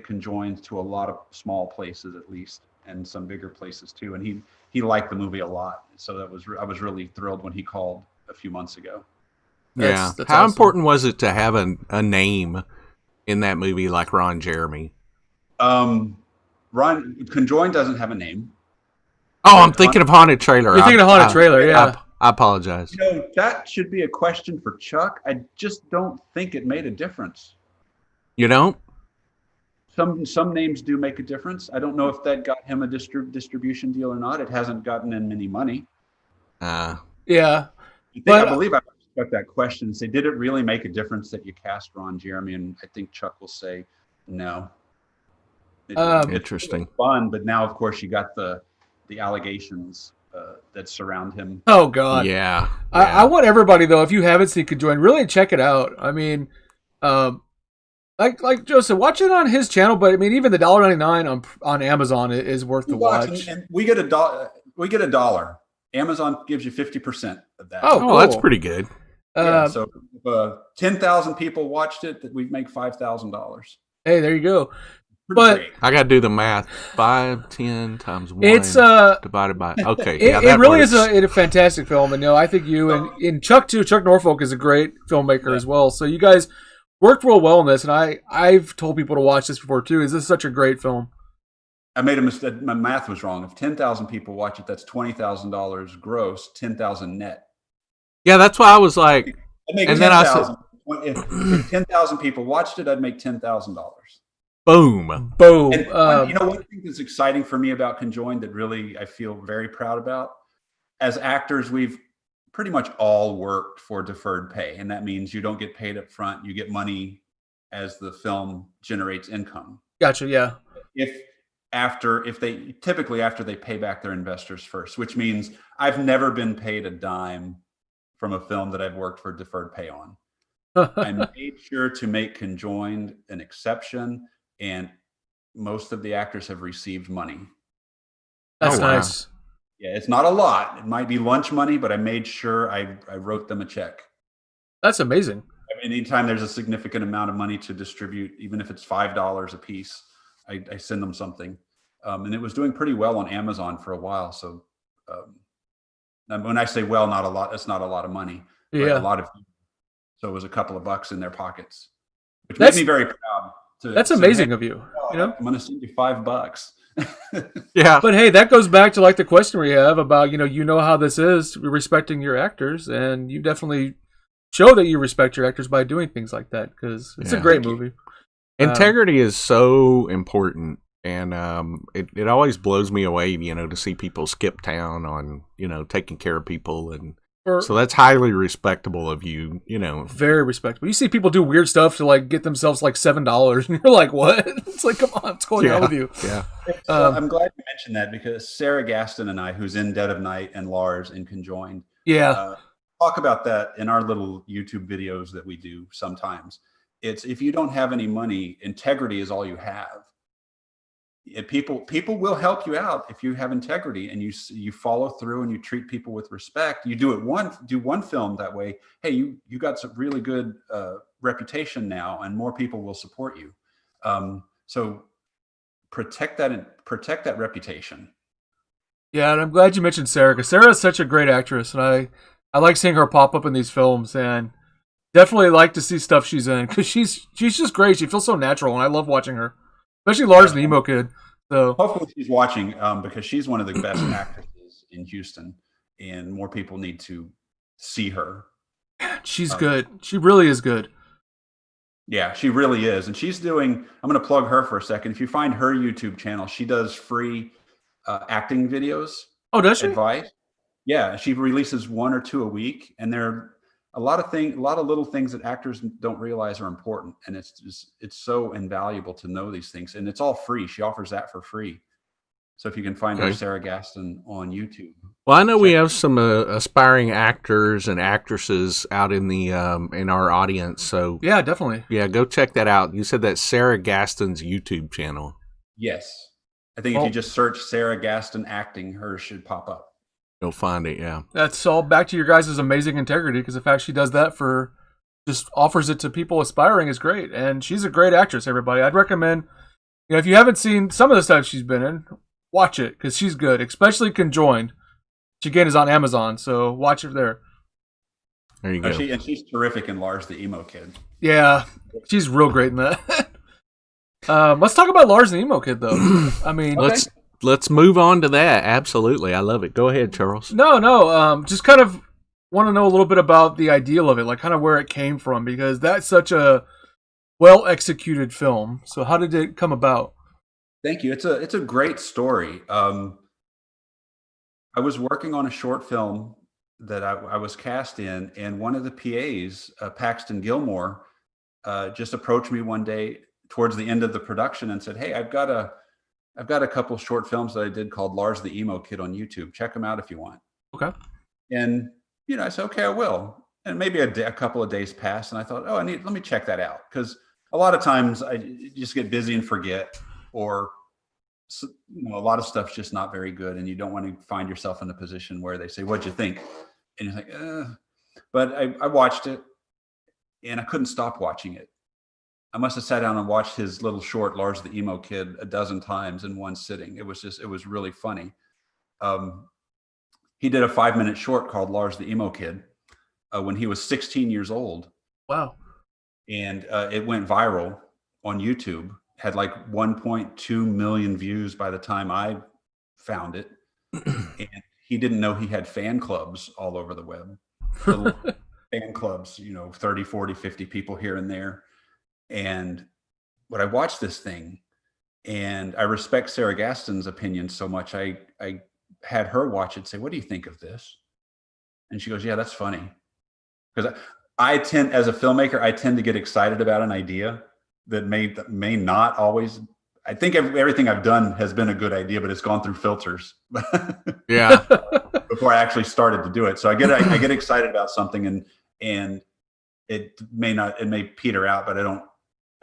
Conjoined to a lot of small places at least, and some bigger places too. And he liked the movie a lot. So I was really thrilled when he called a few months ago. Yeah. That's How awesome. important was it to have a name in that movie like Ron Jeremy? Conjoined doesn't have a name. Oh, I'm thinking of haunted trailer. You're thinking of haunted trailer, yeah. I apologize. You know, that should be a question for Chuck. I just don't think it made a difference. You don't? Some names do make a difference. I don't know if that got him a distribution deal or not. It hasn't gotten in any money. Yeah. I believe I got that question and say, did it really make a difference that you cast Ron Jeremy? And I think Chuck will say no. Interesting. It's fun, but now of course you got the allegations that surround him. Oh, God. Yeah. I want everybody, though, if you haven't seen Conjoined, really check it out. I mean, like Joe said, watch it on his channel, but I mean, even the $1.99 on Amazon is worth the watch. And we get $1. Amazon gives you 50% of that. Oh, cool. That's pretty good. So if 10,000 people watched it, that we'd make $5,000. Hey, there you go. Pretty But great. I got to do the math. 5, 10 times 1 it's divided by... Okay. it, yeah, it that really works. is a fantastic film, and I think you and Chuck too. Chuck Norfolk is a great filmmaker as well. So you guys worked real well in this, and I've told people to watch this before too. Is this such a great film? I made a mistake. My math was wrong. If 10,000 people watch it, that's $20,000 gross, 10,000 net. Yeah, that's why I was like, I'd make and then I said, 10,000. If 10,000 people watched it, I'd make $10,000. boom. Boom. And one thing that's exciting for me about Conjoined that really I feel very proud about, as actors, we've pretty much all worked for deferred pay. And that means you don't get paid up front. You get money as the film generates income. Gotcha. Yeah. If they typically after they pay back their investors first, which means I've never been paid a dime from a film that I've worked for deferred pay on. I made sure to make Conjoined an exception, and most of the actors have received money. That's Oh, wow. nice. Yeah, it's not a lot. It might be lunch money, but I made sure I wrote them a check. That's amazing. I mean, anytime there's a significant amount of money to distribute, even if it's $5 a piece, I send them something. And it was doing pretty well on Amazon for a while. So when I say well, not a lot, it's not a lot of money, but Yeah. a lot of, so it was a couple of bucks in their pockets, which That's- made me very proud. That's say, amazing "Hey, of you. You know? I'm going to send you $5. Yeah. But hey, that goes back to like the question we have about, you know how this is, respecting your actors, and you definitely show that you respect your actors by doing things like that, because it's a Yeah. great movie. Integrity is so important, and it always blows me away, to see people skip town on, taking care of people, and so that's highly respectable of you, Very respectable. You see people do weird stuff to like get themselves like $7, and you're like, what? It's like, come on, what's going on with you? Yeah. I'm glad you mentioned that, because Sarah Gaston and I, who's in Dead of Night, and Lars in Conjoined, Yeah. talk about that in our little YouTube videos that we do sometimes. It's, if you don't have any money, integrity is all you have. People will help you out if you have integrity and you follow through and you treat people with respect. You do one film that way. Hey, you got some really good reputation now, and more people will support you. So protect that reputation. Yeah, and I'm glad you mentioned Sarah, because Sarah is such a great actress, and I like seeing her pop up in these films, and definitely like to see stuff she's in, because she's just great. She feels so natural, and I love watching her, especially Lars the Emo Kid. So hopefully she's watching, because she's one of the best actresses in Houston, and more people need to see her. she's good. She really is good. Yeah, she really is. And she's doing, I'm going to plug her for a second. If you find her YouTube channel, she does free acting videos. Oh, does she? Advice. Yeah, she releases 1 or 2 a week, and they're a lot of little things that actors don't realize are important, and it's so invaluable to know these things, and it's all free. She offers that for free. So if you can find her, Sarah Gaston, on YouTube. Well, I know we have some aspiring actors and actresses out in the in our audience, so Yeah, definitely. yeah, go check that out. You said that's Sarah Gaston's YouTube channel. Yes, I think if you just search Sarah Gaston acting, hers should pop up. You'll find it. Yeah. That's all back to your guys' amazing integrity, because the fact she does that for just offers it to people aspiring is great. And she's a great actress, everybody. I'd recommend, if you haven't seen some of the stuff she's been in, watch it, because she's good, especially Conjoined, which again is on Amazon. So watch it there. There you go. And she's terrific in Lars the Emo Kid. Yeah, she's real great in that. Let's talk about Lars the Emo Kid, though. I mean, Let's move on to that. Absolutely. I love it. Go ahead, Charles. No. Just kind of want to know a little bit about the ideal of it, like kind of where it came from, because that's such a well-executed film. So how did it come about? Thank you. It's a great story. I was working on a short film that I was cast in, and one of the PAs, Paxton Gilmore, just approached me one day towards the end of the production and said, "Hey, I've got a couple short films that I did called Lars the Emo Kid on YouTube. Check them out if you want." Okay. And I said, "Okay, I will." And maybe a couple of days passed, and I thought, "Oh, let me check that out," because a lot of times I just get busy and forget, or a lot of stuff's just not very good, and you don't want to find yourself in a position where they say, "What'd you think?" And you're like, But I watched it, and I couldn't stop watching it. I must have sat down and watched his little short, Lars the Emo Kid, a dozen times in one sitting. It was really funny. He did a 5-minute short called Lars the Emo Kid when he was 16 years old. Wow. And it went viral on YouTube. Had like 1.2 million views by the time I found it. And he didn't know he had fan clubs all over the web. little fan clubs, 30, 40, 50 people here and there. And but I watched this thing, and I respect Sarah Gaston's opinion so much. I had her watch it and say, "What do you think of this?" And she goes, "Yeah, that's funny." Because I tend, as a filmmaker, I tend to get excited about an idea that may not always. I think everything I've done has been a good idea, but it's gone through filters. Yeah. Before I actually started to do it. So I get excited about something, and it may peter out, but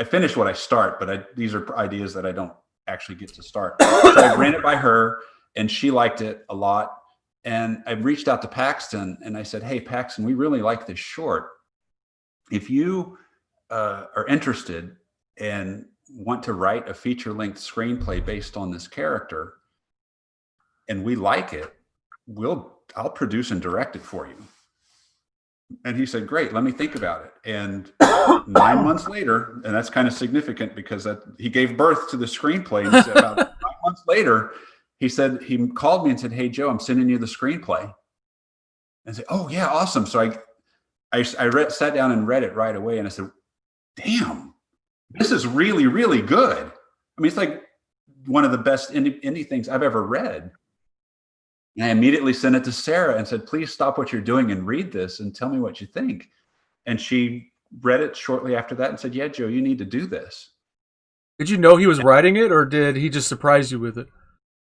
I finish what I start, but these are ideas that I don't actually get to start. So I ran it by her, and she liked it a lot. And I reached out to Paxton, and I said, "Hey, Paxton, we really like this short. If you are interested and want to write a feature-length screenplay based on this character, and we like it, I'll produce and direct it for you." And he said, "Great, let me think about it." And 9 months later, and that's kind of significant because he gave birth to the screenplay. And about 9 months later, he called me and said, "Hey, Joe, I'm sending you the screenplay." And I said, "Oh yeah, awesome." So I sat down and read it right away, and I said, "Damn, this is really, really good." I mean, it's like one of the best indie things I've ever read. And I immediately sent it to Sarah and said, "Please stop what you're doing and read this and tell me what you think." And she read it shortly after that and said, "Yeah, Joe, you need to do this." Did you know he was writing it, or did he just surprise you with it?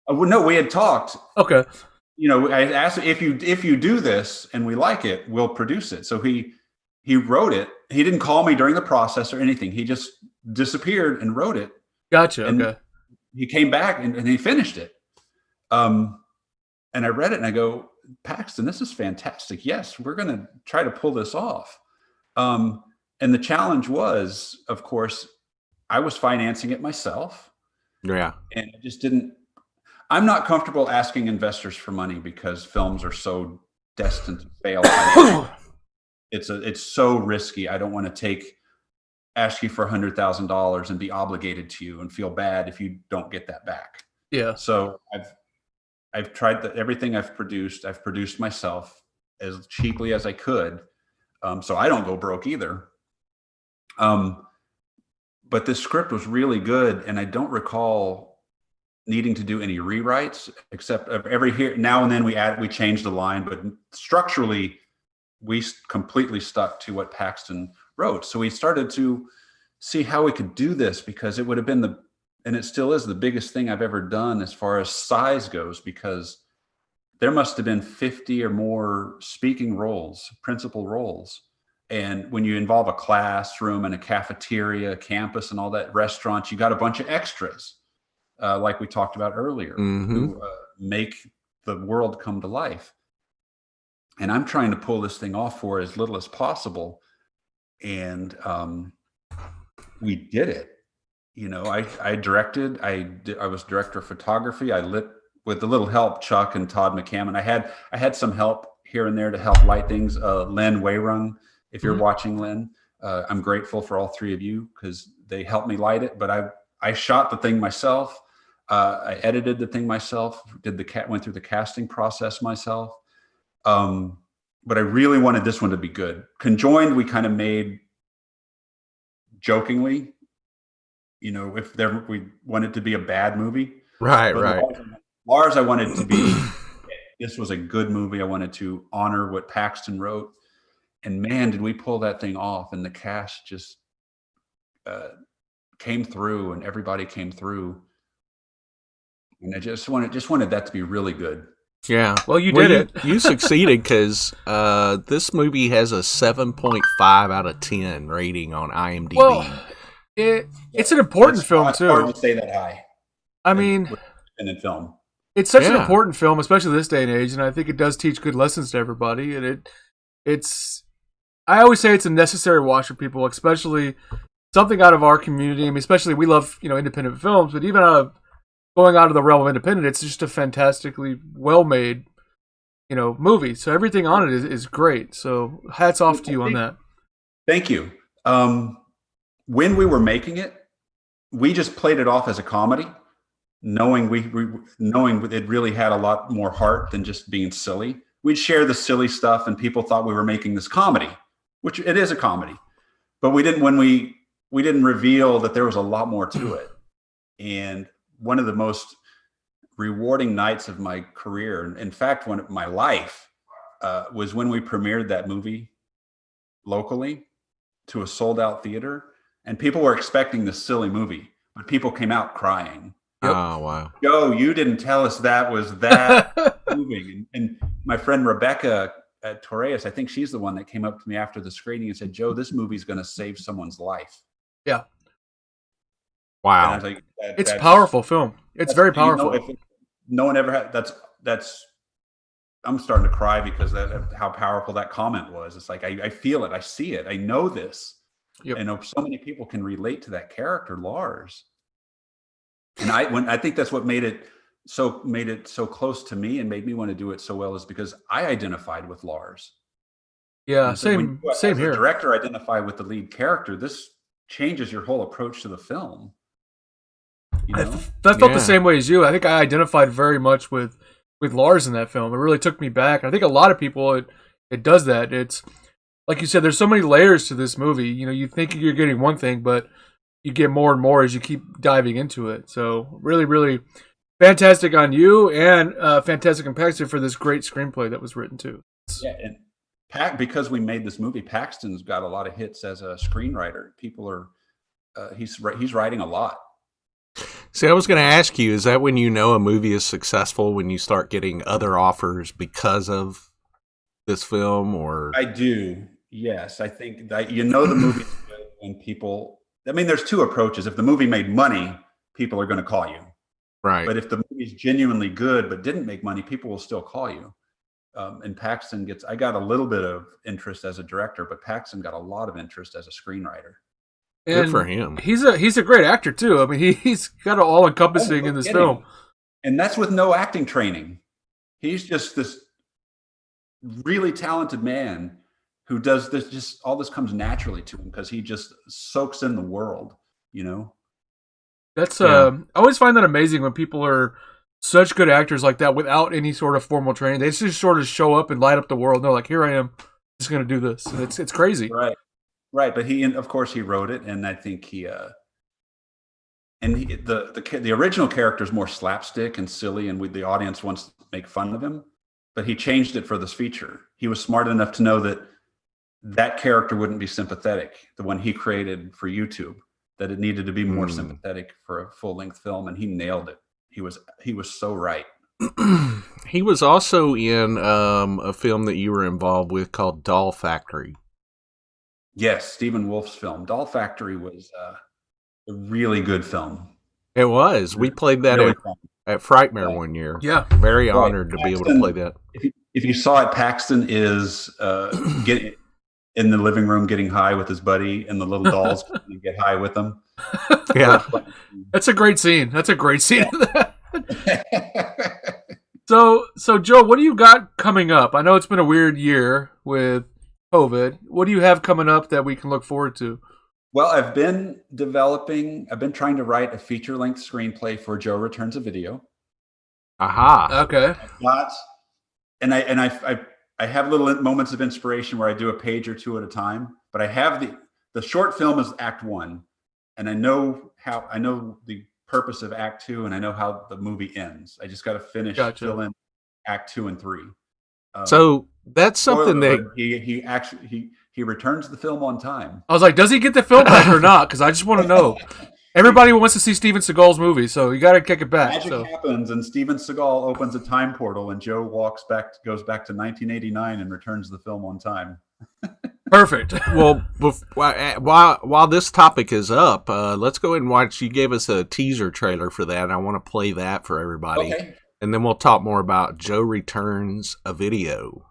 Well, no, we had talked. Okay. I asked him, if you do this and we like it, we'll produce it. So he wrote it. He didn't call me during the process or anything. He just disappeared and wrote it. Gotcha. And okay. He came back and he finished it. And I read it and I go, "Paxton, this is fantastic. Yes, we're going to try to pull this off." And the challenge was, of course, I was financing it myself. Yeah. And I just I'm not comfortable asking investors for money because films are so destined to fail. It's so risky. I don't want to ask you for $100,000 and be obligated to you and feel bad if you don't get that back. Yeah. So I've tried everything I've produced myself as cheaply as I could. So I don't go broke either. But this script was really good. And I don't recall needing to do any rewrites, except now and then we changed the line, but structurally we completely stuck to what Paxton wrote. So we started to see how we could do this, because it would have been and it still is the biggest thing I've ever done as far as size goes, because there must have been 50 or more speaking roles, principal roles. And when you involve a classroom and a cafeteria, a campus and all that, restaurants, you got a bunch of extras, like we talked about earlier, who make the world come to life. And I'm trying to pull this thing off for as little as possible. And we did it. I directed. I was director of photography. I lit with a little help, Chuck and Todd McCammon. I had some help here and there to help light things. Len Wayrung, if you're watching, Len, I'm grateful for all three of you because they helped me light it. But I shot the thing myself. I edited the thing myself. Went through the casting process myself. But I really wanted this one to be good. Conjoined, we kind of made jokingly, if we wanted to be a bad movie. Right, but right. Lars, I wanted to be, this was a good movie. I wanted to honor what Paxton wrote. And man, did we pull that thing off. And the cast just came through, and everybody came through. And I just wanted that to be really good. Yeah. Well, you did it. You succeeded, because this movie has a 7.5 out of 10 rating on IMDb. Well, it's an important film, it's too. Hard to say that high. I mean, in film. It's such an important film, especially this day and age, and I think it does teach good lessons to everybody. And it's I always say it's a necessary watch for people, especially something out of our community. I mean, especially we love independent films, but even going out of the realm of independent, it's just a fantastically well made movie. So everything on it is great. So hats off to you on that. Thank you. When we were making it, we just played it off as a comedy, knowing knowing it really had a lot more heart than just being silly. we'd share the silly stuff, and people thought we were making this comedy, which it is a comedy, but we didn't reveal that there was a lot more to it. And one of the most rewarding nights of my career, in fact, my life, was when we premiered that movie locally to a sold-out theater, and people were expecting this silly movie, but people came out crying. Oh, wow. Joe, you didn't tell us that was that moving. And my friend Rebecca at Torres, I think she's the one that came up to me after the screening and said, Joe, this movie's going to save someone's life. Yeah. Wow. And I was like, It's a powerful film. It's very powerful. No one ever had, that's, I'm starting to cry because of how powerful that comment was. It's like, I feel it. I see it. I know this. Yep. I know so many people can relate to that character, Lars. And I think that's what made it so close to me and made me want to do it so well, is because I identified with Lars. Yeah, so same here. The director identified with the lead character. This changes your whole approach to the film. You know? I felt the same way as you. I think I identified very much with Lars in that film. It really took me back. I think a lot of people, it does that. It's like you said, there's so many layers to this movie. You know, you think you're getting one thing, but you get more and more as you keep diving into it. So really, really fantastic on you, and fantastic on Paxton for this great screenplay that was written too. Yeah, and because we made this movie, Paxton's got a lot of hits as a screenwriter. People are he's writing a lot. See, I was going to ask you, is that when you know a movie is successful, when you start getting other offers because of this film? Or I do, yes. I think that the movie is good when people. I mean, there's two approaches. If the movie made money, people are going to call you, right? But if the movie's genuinely good but didn't make money, people will still call you. And Paxton I got a little bit of interest as a director, but Paxton got a lot of interest as a screenwriter. Good for him. He's a great actor too. I mean, he's got it all encompassing in this film. And that's with no acting training. He's just this really talented man who does this, just all this comes naturally to him because he just soaks in the world, you know? That's I always find that amazing when people are such good actors like that without any sort of formal training. They just sort of show up and light up the world. And they're like, here I am, just going to do this. And it's crazy. Right. But of course he wrote it. And I think the original character is more slapstick and silly, and the audience wants to make fun of him, but he changed it for this feature. He was smart enough to know that character wouldn't be sympathetic, the one he created for YouTube, that it needed to be more sympathetic for a full-length film, and he nailed it. He was so right. He was also in a film that you were involved with called Doll Factory. Yes, Stephen Wolf's film. Doll Factory was a really good film. It was. We played that really at Frightmare one year. Yeah. Very honored to be able to play that. If you saw it, Paxton is getting in the living room getting high with his buddy, and the little dolls get high with them. Yeah. That's a great scene. That's a great scene. So Joe, what do you got coming up? I know it's been a weird year with COVID. What do you have coming up that we can look forward to? Well, I've been trying to write a feature-length screenplay for Joe Returns a Video. Aha. Okay. I have little moments of inspiration where I do a page or two at a time, but I have the short film is Act 1, and I know the purpose of Act 2, and I know how the movie ends. I just got to fill in Act 2 and 3. So that's something that he returns the film on time. I was like, does he get the film back or not? Because I just want to know. Everybody wants to see Steven Seagal's movie, so you got to kick it back. Magic happens, and Steven Seagal opens a time portal, and Joe goes back to 1989 and returns the film on time. Perfect. Well, while this topic is up, let's go ahead and watch. You gave us a teaser trailer for that, and I want to play that for everybody. Okay. And then we'll talk more about Joe Returns a Video.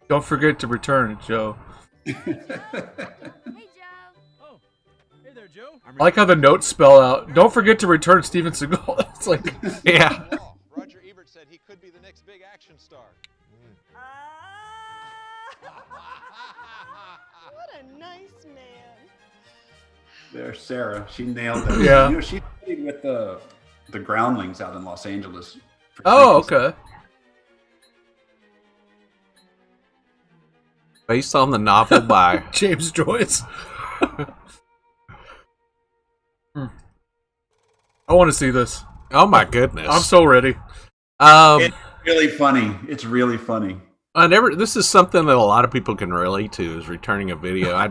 Don't forget to return it, Joe. Hey, Joe. Oh, hey there, Joe. I like how the notes spell out. Don't forget to return Steven Seagal. It's like, yeah. Roger Ebert said he could be the next big action star. What a nice man. There's Sarah. She nailed it. Yeah. She's studied with the Groundlings out in Los Angeles. Oh, okay. Based on the novel by James Joyce. I want to see this. Oh my goodness! I'm so ready. It's really funny. It's really funny. This is something that a lot of people can relate to, is returning a video. I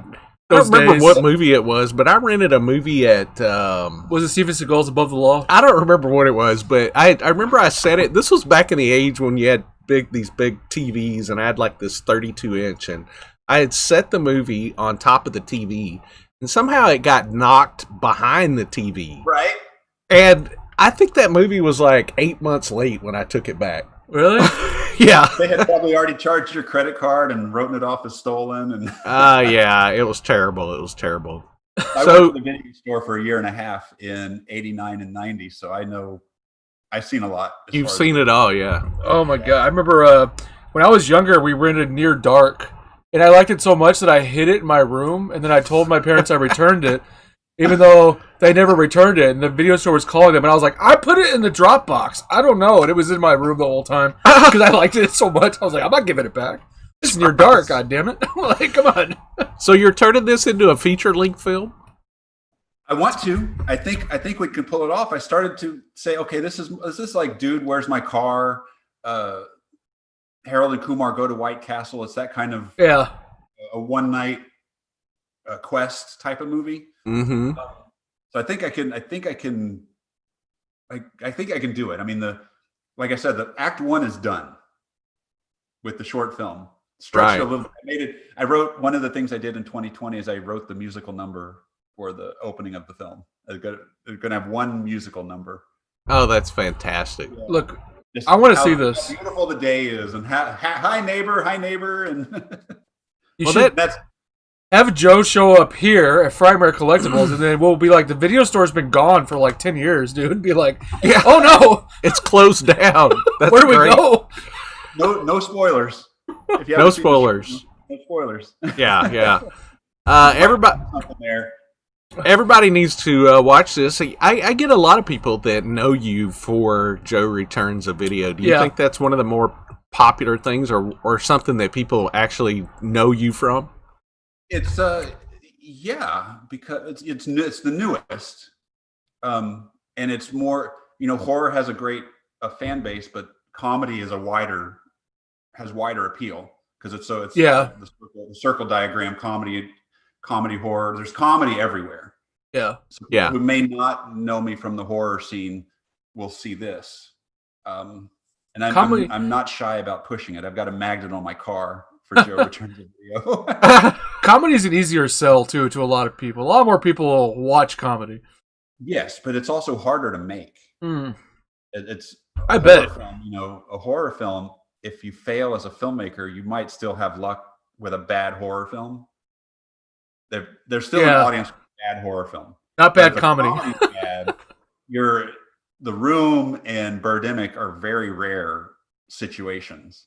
Those don't remember days. what movie it was, but I rented a movie at. Was it Steven Seagal's Above the Law? I don't remember what it was, but I remember I said it. This was back in the age when you had these big TVs, and I had like this 32-inch, and I had set the movie on top of the TV, and somehow it got knocked behind the TV. Right? And I think that movie was like 8 months late when I took it back. Really? Yeah. They had probably already charged your credit card and written it off as stolen. And yeah, it was terrible. It was terrible. I worked at the video store for a year and a half in '89 and '90, so I know I've seen a lot. You've seen it all, yeah. Oh my god! I remember when I was younger, we rented Near Dark, and I liked it so much that I hid it in my room, and then I told my parents I returned it, even though they never returned it. And the video store was calling them, and I was like, "I put it in the Dropbox. I don't know," and it was in my room the whole time because I liked it so much. I was like, "I'm not giving it back. It's Near Dark, god damn it!" Like, come on. So you're turning this into a feature-length film? I want to. I think we can pull it off. I started to say, okay, is this like, Dude, Where's My Car? Harold and Kumar Go to White Castle. It's that kind of Yeah. a one night quest type of movie. Mm-hmm. So I think I can do it. I mean, like I said, the act one is done with the short film. Stretched Right. a little. I wrote one of the things I did in 2020 is I wrote the musical number for the opening of the film. They're going to have one musical number. Oh, that's fantastic. Yeah. Look, Just I want to see how this. beautiful the day is, and hi neighbor, and You Well, should that's have Joe show up here at Frightmare Collectibles, and then we'll be like, the video store's been gone for like 10 years, dude. And be like, Yeah. oh no, It's closed down. That's where do we great. go? no spoilers. If you No haven't seen the show, spoilers. no spoilers. Yeah, yeah. Everybody, Something there. everybody needs to watch this. I get a lot of people that know you for Joe Returns a Video. Do you Yeah. think that's one of the more popular things, or something that people actually know you from? It's yeah, because it's the newest, and it's more, horror has a great fan base, but comedy is has wider appeal because it's Yeah. the circle diagram, comedy horror. There's comedy everywhere. Yeah. So Yeah. people who may not know me from the horror scene will see this. And Comedy- I'm not shy about pushing it. I've got a magnet on my car for Joe Returns a Video. Comedy's an easier sell too to a lot of people. A lot more people will watch comedy. Yes, but it's also harder to make. Mm. It's I a bet. horror film, a horror film, if you fail as a filmmaker, you might still have luck with a bad horror film. There's still an Yeah. audience for a bad horror film. Not But bad if a comedy. comedy's bad, The Room and Birdemic are very rare situations.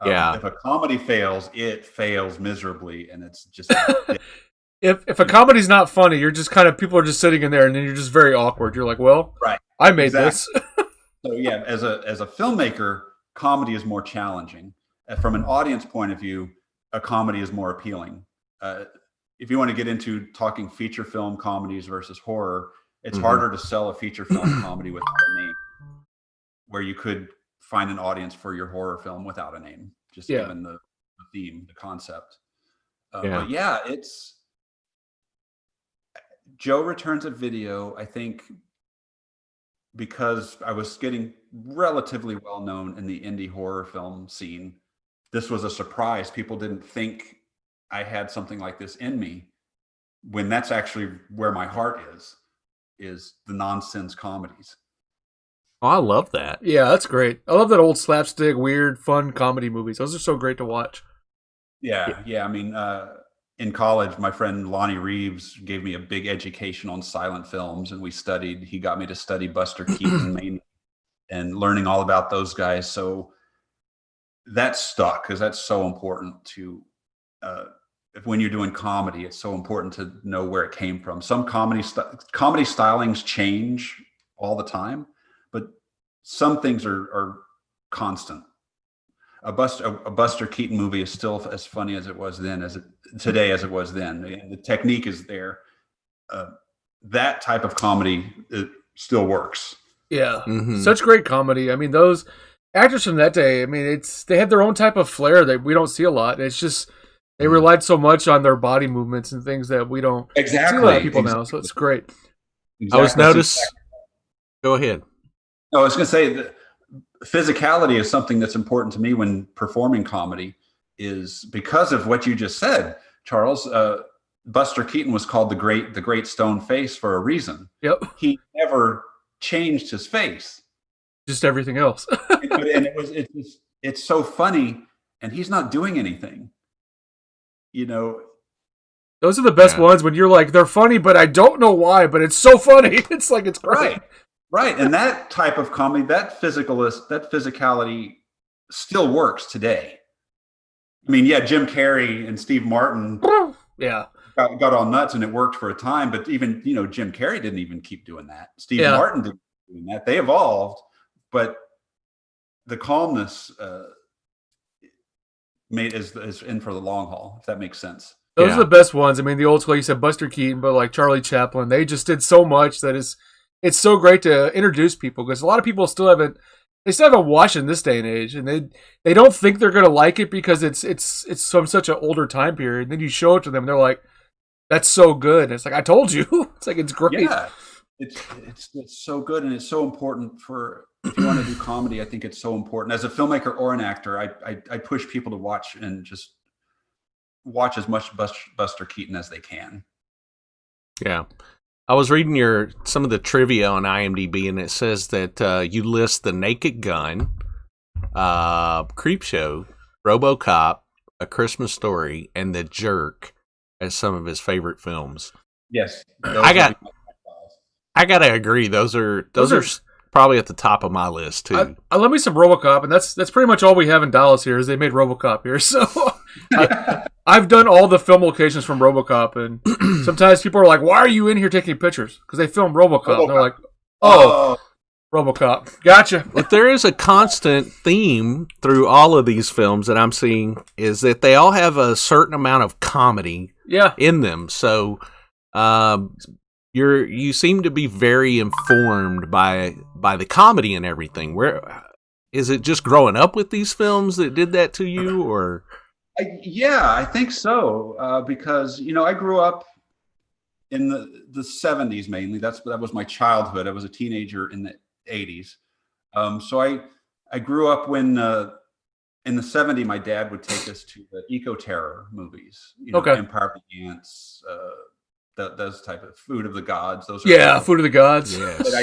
Yeah. If a comedy fails, it fails miserably, and it's just If a comedy's not funny, you're just kind of, people are just sitting in there, and then you're just very awkward. You're like, well, Right. I made Exactly. this. So yeah, as a filmmaker, comedy is more challenging. From an audience point of view, a comedy is more appealing. If you want to get into talking feature film comedies versus horror, it's Mhm. harder to sell a feature film comedy without a name, where you could find an audience for your horror film without a name, just Yeah. given the theme, the concept. Yeah. But yeah, it's Joe Returns a Video, I think, because I was getting relatively well known in the indie horror film scene. This was a surprise. People didn't think I had something like this in me, when that's actually where my heart is the nonsense comedies. Oh, I love that. Yeah, that's great. I love that old slapstick, weird, fun comedy movies. Those are so great to watch. Yeah. I mean, in college, my friend Lonnie Reeves gave me a big education on silent films, and he got me to study Buster Keaton mainly, and learning all about those guys. So that stuck, because that's so important to, when you're doing comedy, it's so important to know where it came from. Some comedy stylings change all the time, but some things are constant. A Buster Keaton movie is still as funny as it was then, today as it was then. The technique is there. That type of comedy, it still works. Yeah, Mhm. such great comedy. I mean, those actors from that day. I mean, they had their own type of flair that we don't see a lot. It's just they relied so much on their body movements and things that we don't see a lot of people now. So it's great. Exactly. I was noticed. Go ahead. No, I was going to say that physicality is something that's important to me when performing comedy, is because of what you just said, Charles. Buster Keaton was called the great stone face for a reason. Yep, He never changed his face, just everything else. and it's so funny, and he's not doing anything. You know, Those are the best ones when you're like, they're funny, but I don't know why, but it's so funny. It's like, it's great. Right. And that type of comedy, that physicality still works today. I mean, yeah, Jim Carrey and Steve Martin Yeah. got all nuts, and it worked for a time, but even, Jim Carrey didn't even keep doing that. Steve Yeah. Martin didn't keep doing that. They evolved, but the calmness is in for the long haul, if that makes sense. Those are the best ones. I mean, the old school, you said Buster Keaton, but like Charlie Chaplin, they just did so much that it's so great to introduce people, because a lot of people still haven't watched in this day and age, and they don't think they're going to like it because it's from such an older time period. And then you show it to them, and they're like, that's so good. And it's like, I told you. It's like, it's great. Yeah, it's so good, and it's so important for, if you want to do comedy. I think it's so important as a filmmaker or an actor. I push people to watch, and just watch as much Buster Keaton as they can. Yeah. I was reading some of the trivia on IMDb, and it says that you list The Naked Gun, Creepshow, RoboCop, A Christmas Story, and The Jerk as some of his favorite films. Yes, I gotta agree. Those are probably at the top of my list too. I love me some RoboCop, and that's pretty much all we have in Dallas here. Is they made RoboCop here, so I've done all the film locations from RoboCop, and sometimes people are like, "Why are you in here taking pictures?" Because they filmed RoboCop. And they're like, "Oh, RoboCop, gotcha." But there is a constant theme through all of these films that I'm seeing, is that they all have a certain amount of comedy in them. So you seem to be very informed by the comedy and everything. Where is it, just growing up with these films that did that to you, or? Yeah, I think so. Because I grew up in the 70s mainly. That was my childhood. I was a teenager in the 80s. So I grew up when in the 70s, my dad would take us to the eco-terror movies. Empire of the Ants. Those type of Food of the Gods. Those are Food of the Gods. Yes. But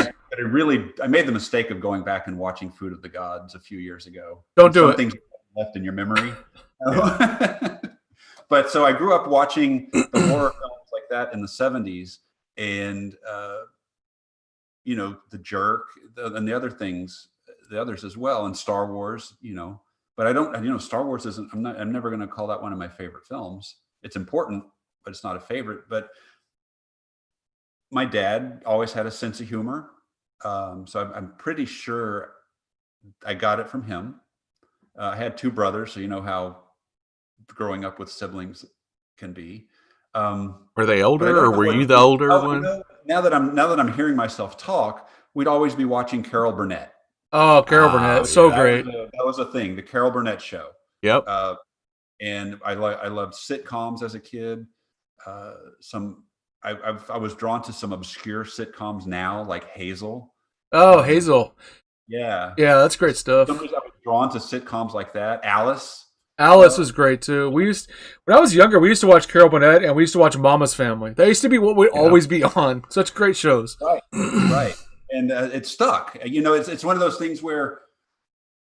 I made the mistake of going back and watching Food of the Gods a few years ago. Don't do it. Things left in your memory. But so I grew up watching the horror films like that in the 70s, and The Jerk, and the others as well, and Star Wars. But I don't. Star Wars isn't. I'm never going to call that one of my favorite films. It's important, but it's not a favorite. But my dad always had a sense of humor, so I'm pretty sure I got it from him. I had two brothers, so you know how growing up with siblings can be. Were they older, or were you the older one? Now that I'm hearing myself talk, we'd always be watching Carol Burnett. Oh, Carol Burnett, so great. That was a thing, the Carol Burnett show. Yep. And I loved sitcoms as a kid. I was drawn to some obscure sitcoms now, like Hazel. Oh, Hazel. Yeah, that's great stuff. Sometimes I was drawn to sitcoms like that. Alice was great too. When I was younger, we used to watch Carol Burnett, and we used to watch Mama's Family. That used to be what would always be on. Such great shows. Right. And it stuck. It's one of those things where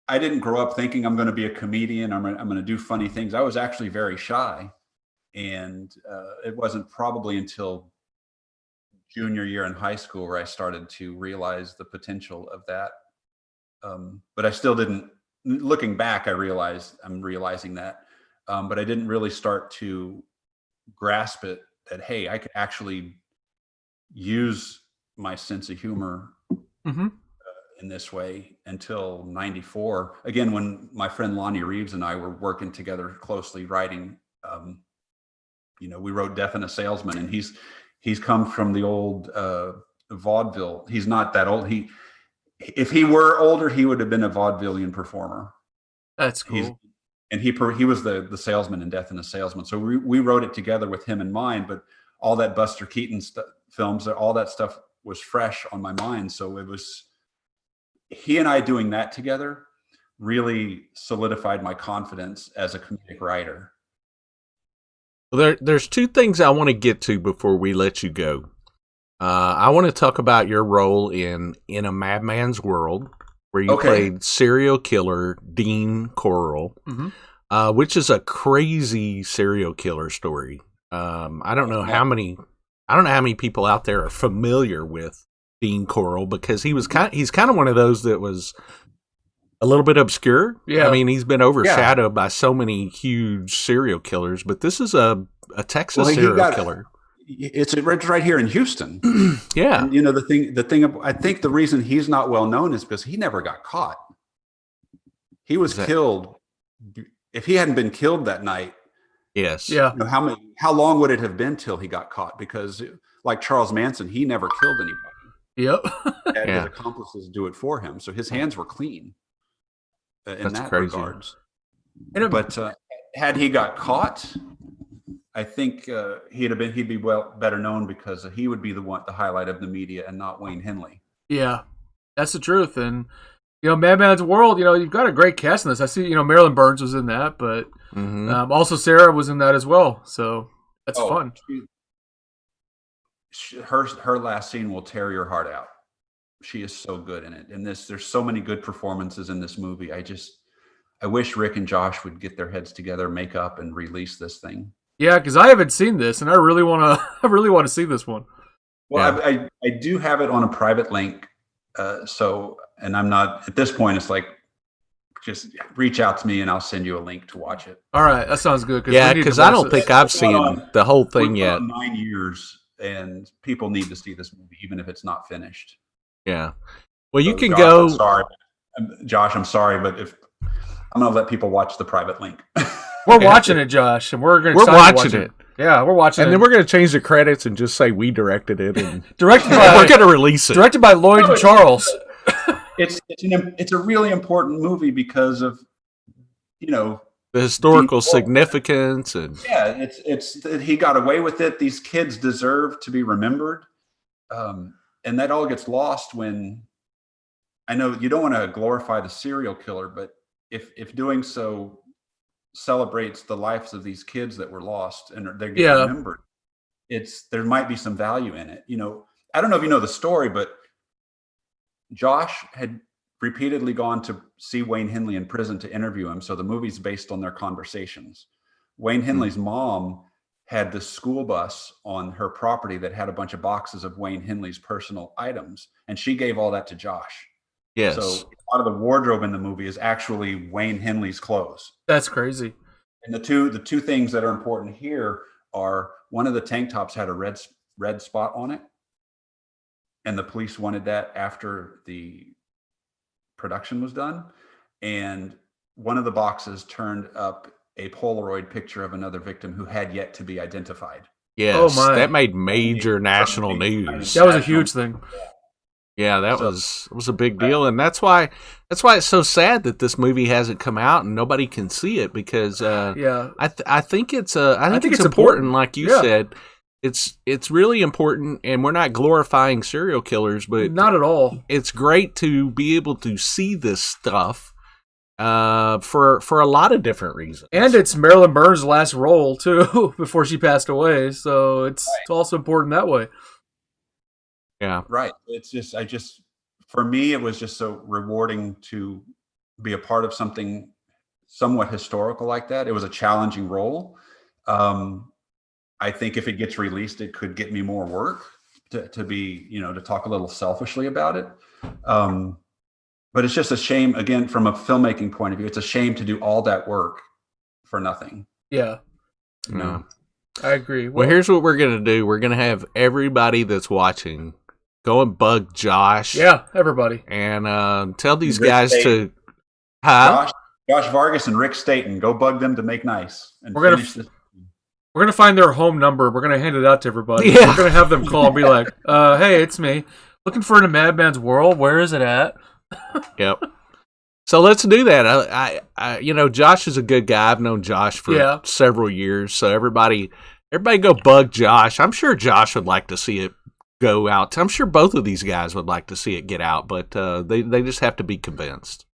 I didn't grow up thinking I'm going to be a comedian. I'm going to do funny things. I was actually very shy, and it wasn't probably until junior year in high school where I started to realize the potential of that. But I still didn't. Looking back, I'm realizing that, but I didn't really start to grasp it. That hey, I could actually use my sense of humor Mm-hmm. in this way until 94. Again, when my friend Lonnie Reeves and I were working together closely writing, we wrote Death and a Salesman, and he's come from the old vaudeville. He's not that old. If he were older, he would have been a vaudevillian performer. That's cool. He was the salesman in Death and a Salesman. So we wrote it together with him in mind, but all that Buster Keaton films, all that stuff was fresh on my mind. So it was he and I doing that together really solidified my confidence as a comedic writer. There's two things I want to get to before we let you go. I want to talk about your role in A Madman's World, where you played serial killer Dean Corll, which is a crazy serial killer story. I don't know how many people out there are familiar with Dean Corll, because he's kind of one of those that was a little bit obscure. Yeah. I mean, he's been overshadowed by so many huge serial killers, but this is a Texas serial killer. It's right here in Houston. Yeah. And, the thing, I think the reason he's not well known is because he never got caught. He was killed. If he hadn't been killed that night, yes. Yeah. How long would it have been till he got caught? Because like Charles Manson, he never killed anybody. Yep. Had his accomplices do it for him. So his hands were clean in that regards. But had he got caught, I think he'd be better known, because he would be the highlight of the media, and not Wayne Henley. Yeah, that's the truth. And Madman's World, you've got a great cast in this. I see, Marilyn Burns was in that, but also Sarah was in that as well. So that's fun. Her last scene will tear your heart out. She is so good in it. And there's so many good performances in this movie. I wish Rick and Josh would get their heads together, make up, and release this thing. Yeah, because I haven't seen this, and I really want to see this one. Well, yeah. I do have it on a private link. And I'm not, at this point, it's like, just reach out to me and I'll send you a link to watch it. All right, that sounds good. Yeah, because I don't think I've seen the whole thing yet. 9 years, and people need to see this movie, even if it's not finished. Yeah. Well, you can Josh, go. I'm sorry, Josh. I'm sorry, but if I'm going to let people watch the private link. We're watching it, Josh, and we're watching it. Yeah, we're watching and it. then we're going to change the credits and just say we directed it, and we're going to release it. Directed by Loyd and Charles. It's a really important movie because of the historical significance, and it's he got away with it. These kids deserve to be remembered, and that all gets lost when, I know you don't want to glorify the serial killer, but if doing so celebrates the lives of these kids that were lost and they're getting remembered, there might be some value in it. I don't know if you know the story, but Josh had repeatedly gone to see Wayne Henley in prison to interview him. So the movie's based on their conversations. Wayne Henley's mom had this school bus on her property that had a bunch of boxes of Wayne Henley's personal items, and she gave all that to Josh. Yes. So a lot of the wardrobe in the movie is actually Wayne Henley's clothes. That's crazy. And the two things that are important here are, one of the tank tops had a red spot on it, and the police wanted that after the production was done. And one of the boxes turned up a Polaroid picture of another victim who had yet to be identified. Yes, that made major national news. That was a huge thing. Yeah, that was a big deal, and that's why it's so sad that this movie hasn't come out and nobody can see it, because I think it's important, like you said. It's really important, and we're not glorifying serial killers, but not at all. It's great to be able to see this stuff for a lot of different reasons. And it's Marilyn Burns' last role too before she passed away, so it's also important that way. Yeah. Right. It's just for me, it was just so rewarding to be a part of something somewhat historical like that. It was a challenging role. I think if it gets released, it could get me more work to be, to talk a little selfishly about it. But it's just a shame, again, from a filmmaking point of view, it's a shame to do all that work for nothing. Yeah. No. I agree. Well, here's what we're going to do. We're going to have everybody that's watching Go and bug Josh. Yeah, everybody. And tell these Rick guys Staten. to. Huh? Josh Vargas and Rick Staten. Go bug them to make nice. And We're gonna finish this. We're gonna find their home number. We're gonna hand it out to everybody. Yeah. We're gonna have them call and be like, "Hey, it's me. Looking for in a Madman's World. Where is it at?" Yep. So let's do that. I Josh is a good guy. I've known Josh for several years. So everybody go bug Josh. I'm sure Josh would like to see it go out. I'm sure both of these guys would like to see it get out, but they just have to be convinced.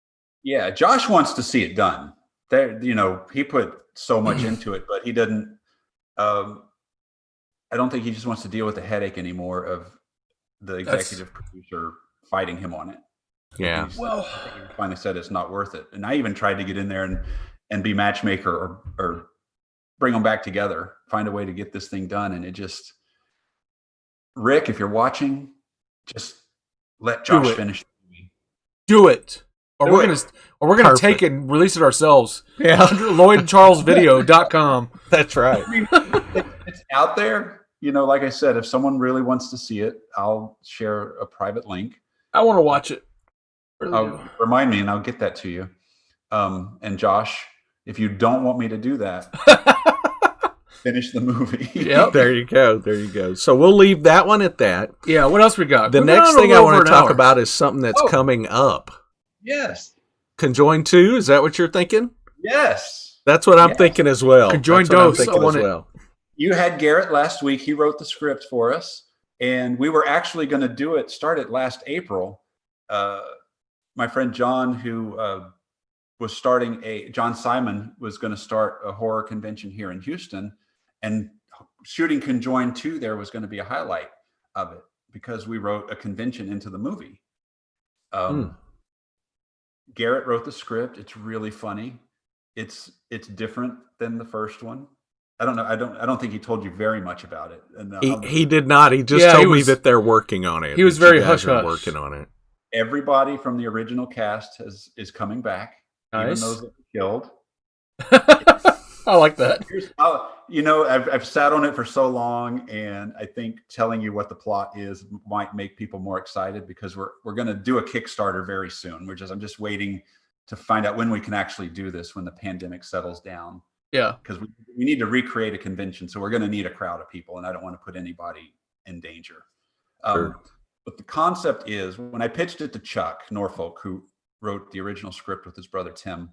Yeah, Josh wants to see it done. He put so much into it, but he doesn't. I don't think he just wants to deal with the headache anymore of the executive producer fighting him on it. Yeah. He finally said it's not worth it. And I even tried to get in there and be matchmaker or bring them back together, find a way to get this thing done. And it just, Rick, if you're watching, just let Josh finish the movie. Do it. Or we're gonna take it and release it ourselves. Yeah. LoydandCharlesVideo.com. That's right. It's out there. Like I said, if someone really wants to see it, I'll share a private link. I want to watch it. Really Remind me and I'll get that to you. And Josh, if you don't want me to do that, finish the movie. Yep. There you go. So we'll leave that one at that. Yeah, what else we got? The next thing I want to talk about is something that's coming up. Yes. Conjoined 2, is that what you're thinking? Yes. That's what I'm thinking as well. Conjoined That's what I'm dose. thinking as well. You had Garrett last week. He wrote the script for us. And we were actually going to start it last April. My friend John, who was John Simon was going to start a horror convention here in Houston. And shooting Conjoined 2 there was going to be a highlight of it because we wrote a convention into the movie. Garrett wrote the script. It's really funny. It's different than the first one. I don't know. I don't think he told you very much about it. And he did not. He just told me that they're working on it. He was very hush-hush. Working on it. Everybody from the original cast is coming back. Nice. Even those that were killed. I like that. I've sat on it for so long, and I think telling you what the plot is might make people more excited because we're going to do a Kickstarter very soon. I'm just waiting to find out when we can actually do this when the pandemic settles down. Yeah, because we need to recreate a convention, so we're going to need a crowd of people, and I don't want to put anybody in danger. Sure. But the concept is, when I pitched it to Chuck Norfolk, who wrote the original script with his brother Tim.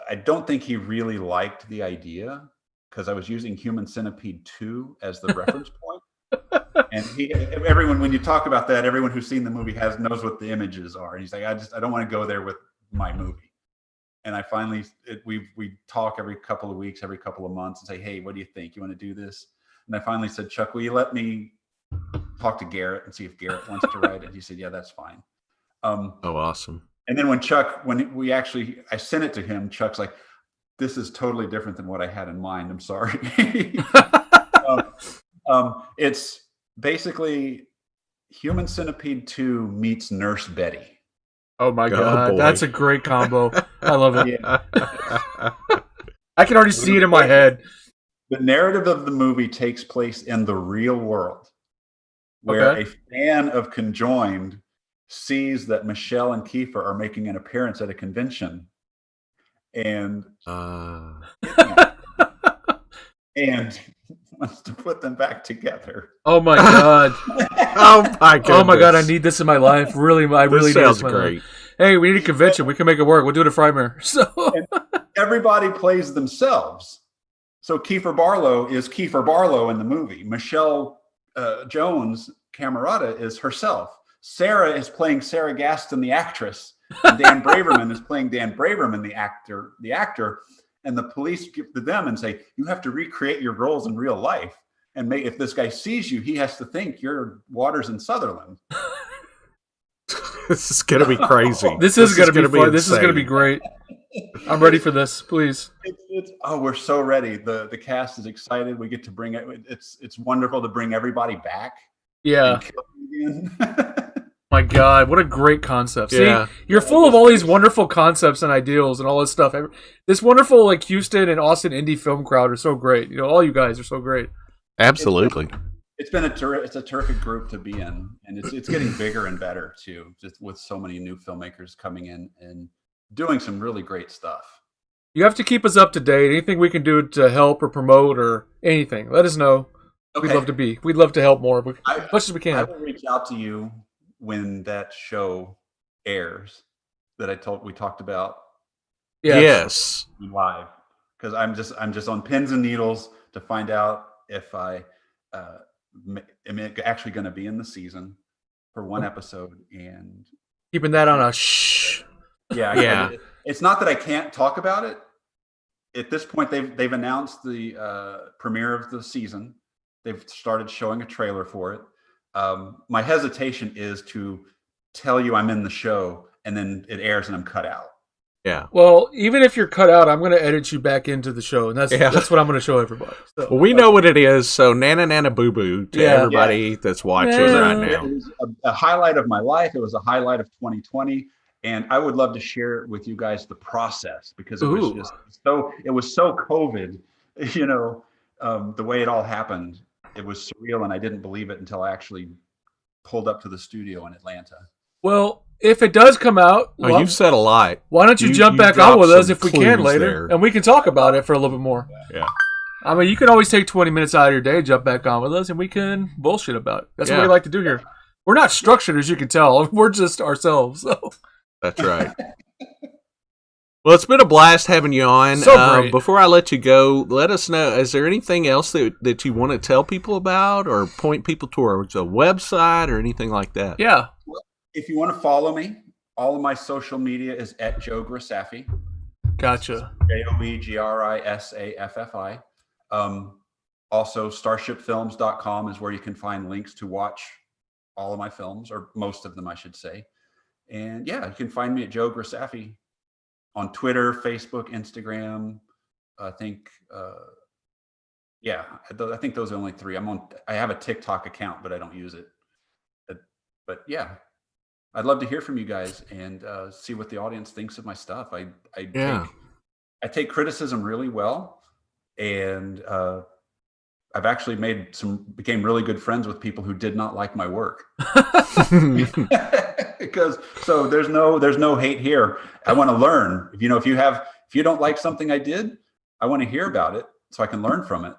I don't think he really liked the idea because I was using Human Centipede 2 as the reference point. And everyone, when you talk about that, everyone who's seen the movie knows what the images are. And he's like, I don't want to go there with my movie. And I finally, we talk every couple of weeks, every couple of months and say, hey, what do you think? You want to do this? And I finally said, Chuck, will you let me talk to Garrett and see if Garrett wants to write it? He said, yeah, that's fine. Awesome. And then when I sent it to him, Chuck's like, this is totally different than what I had in mind. I'm sorry. It's basically Human Centipede 2 meets Nurse Betty. Oh my God. Boy. That's a great combo. I love it. Yeah. I can already see it in my head. The narrative of the movie takes place in the real world, where a fan of Conjoined sees that Michelle and Kiefer are making an appearance at a convention, and and wants to put them back together. Oh my God! Oh my God! Oh my God! I need this in my life. Really, I really need this in my great. life. Hey, we need a convention. We can make it work. We'll do it at Frightmare. So everybody plays themselves. So Kiefer Barlow is Kiefer Barlow in the movie. Michelle Jones, Camerata, is herself. Sarah is playing Sarah Gaston, the actress. And Dan Braverman is playing Dan Braverman, the actor. And the police give to them and say, you have to recreate your roles in real life. And if this guy sees you, he has to think you're Waters and Sutherland. This is going to be crazy. This is going to be fun. This is going to be great. I'm ready for this, please. We're so ready. The cast is excited. We get to bring it. It's wonderful to bring everybody back. Yeah. My God, what a great concept. Yeah. See, you're full of all these wonderful concepts and ideals and all this stuff. This wonderful Houston and Austin indie film crowd are so great. All you guys are so great. Absolutely. it's been it's a terrific group to be in, and it's getting bigger and better too, just with so many new filmmakers coming in and doing some really great stuff. You have to keep us up to date. Anything we can do to help or promote or anything, let us know. Okay. We'd love to help more, as much as we I can. will reach out to you when that show airs that we talked about. Yeah. Yes. Live, because I'm just on pins and needles to find out if I am actually going to be in the season for one episode, and Keeping that on a shh. yeah. It's not that I can't talk about it. At this point, they've announced the premiere of the season. They've started showing a trailer for it. My hesitation is to tell you I'm in the show and then it airs and I'm cut out. Yeah. Well, even if you're cut out, I'm going to edit you back into the show, and that's what I'm going to show everybody. So. Well, we know what it is, so nana nana boo boo to everybody that's watching right now. It was a highlight of my life. It was a highlight of 2020, and I would love to share with you guys the process, because it was just it was so COVID, the way it all happened. It was surreal, and I didn't believe it until I actually pulled up to the studio in Atlanta. Well, if it does come out, you've said a lot. Why don't you jump back on with us if we can later, and we can talk about it for a little bit more. Yeah. I mean, you can always take 20 minutes out of your day, jump back on with us, and we can bullshit about it. That's what we like to do here. We're not structured, as you can tell. We're just ourselves. So. That's right. Well, it's been a blast having you on. So great. Before I let you go, let us know, is there anything else that you want to tell people about or point people towards a website or anything like that? Yeah. If you want to follow me, all of my social media is at Joe Grisaffi. Gotcha. JoeGrisaffi. Also, starshipfilms.com is where you can find links to watch all of my films, or most of them, I should say. And yeah, you can find me at Joe Grisaffi on Twitter, Facebook, Instagram. I think, I think those are only three. I have a TikTok account, but I don't use it. But yeah, I'd love to hear from you guys and see what the audience thinks of my stuff. I take criticism really well, and I've actually became really good friends with people who did not like my work. Because there's no hate here. I want to learn. If you don't like something I did, I want to hear about it so I can learn from it.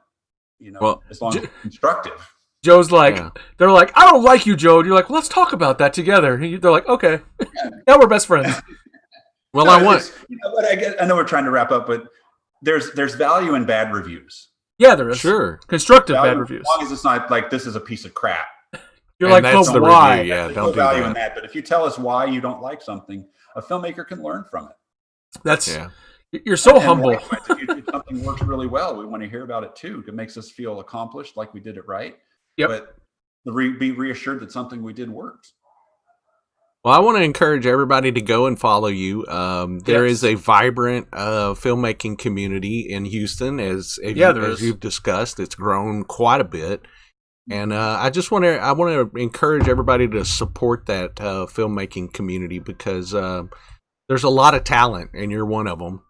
As long as it's constructive. Joe's like, they're like, I don't like you, Joe. And you're like, well, let's talk about that together. And they're like, okay, now we're best friends. Well, I know we're trying to wrap up, but there's value in bad reviews. Yeah, there is. Sure. Constructive bad reviews. As long as it's not like this is a piece of crap. You're like, that's the why? review. Yeah, There's don't no do value that. in that. But if you tell us why you don't like something, a filmmaker can learn from it. You're so humble. If something works really well, we want to hear about it too. It makes us feel accomplished, like we did it right. Yep. But be reassured that something we did worked. Well, I want to encourage everybody to go and follow you. There is a vibrant filmmaking community in Houston, as you've discussed. It's grown quite a bit, and I want to encourage everybody to support that filmmaking community, because there's a lot of talent, and you're one of them.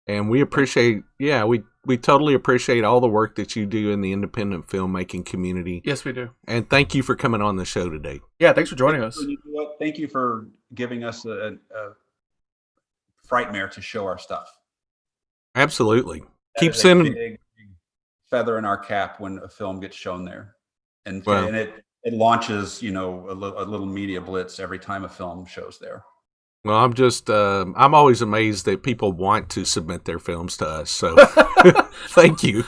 And we appreciate, we totally appreciate all the work that you do in the independent filmmaking community. Yes, we do. And thank you for coming on the show today. Yeah, thanks for joining us. You know what? Thank you for giving us a Frightmare to show our stuff. Absolutely. Keep That is sending. a big feather in our cap when a film gets shown there, and it launches, a little media blitz every time a film shows there. Well, I'm always amazed that people want to submit their films to us. So thank you.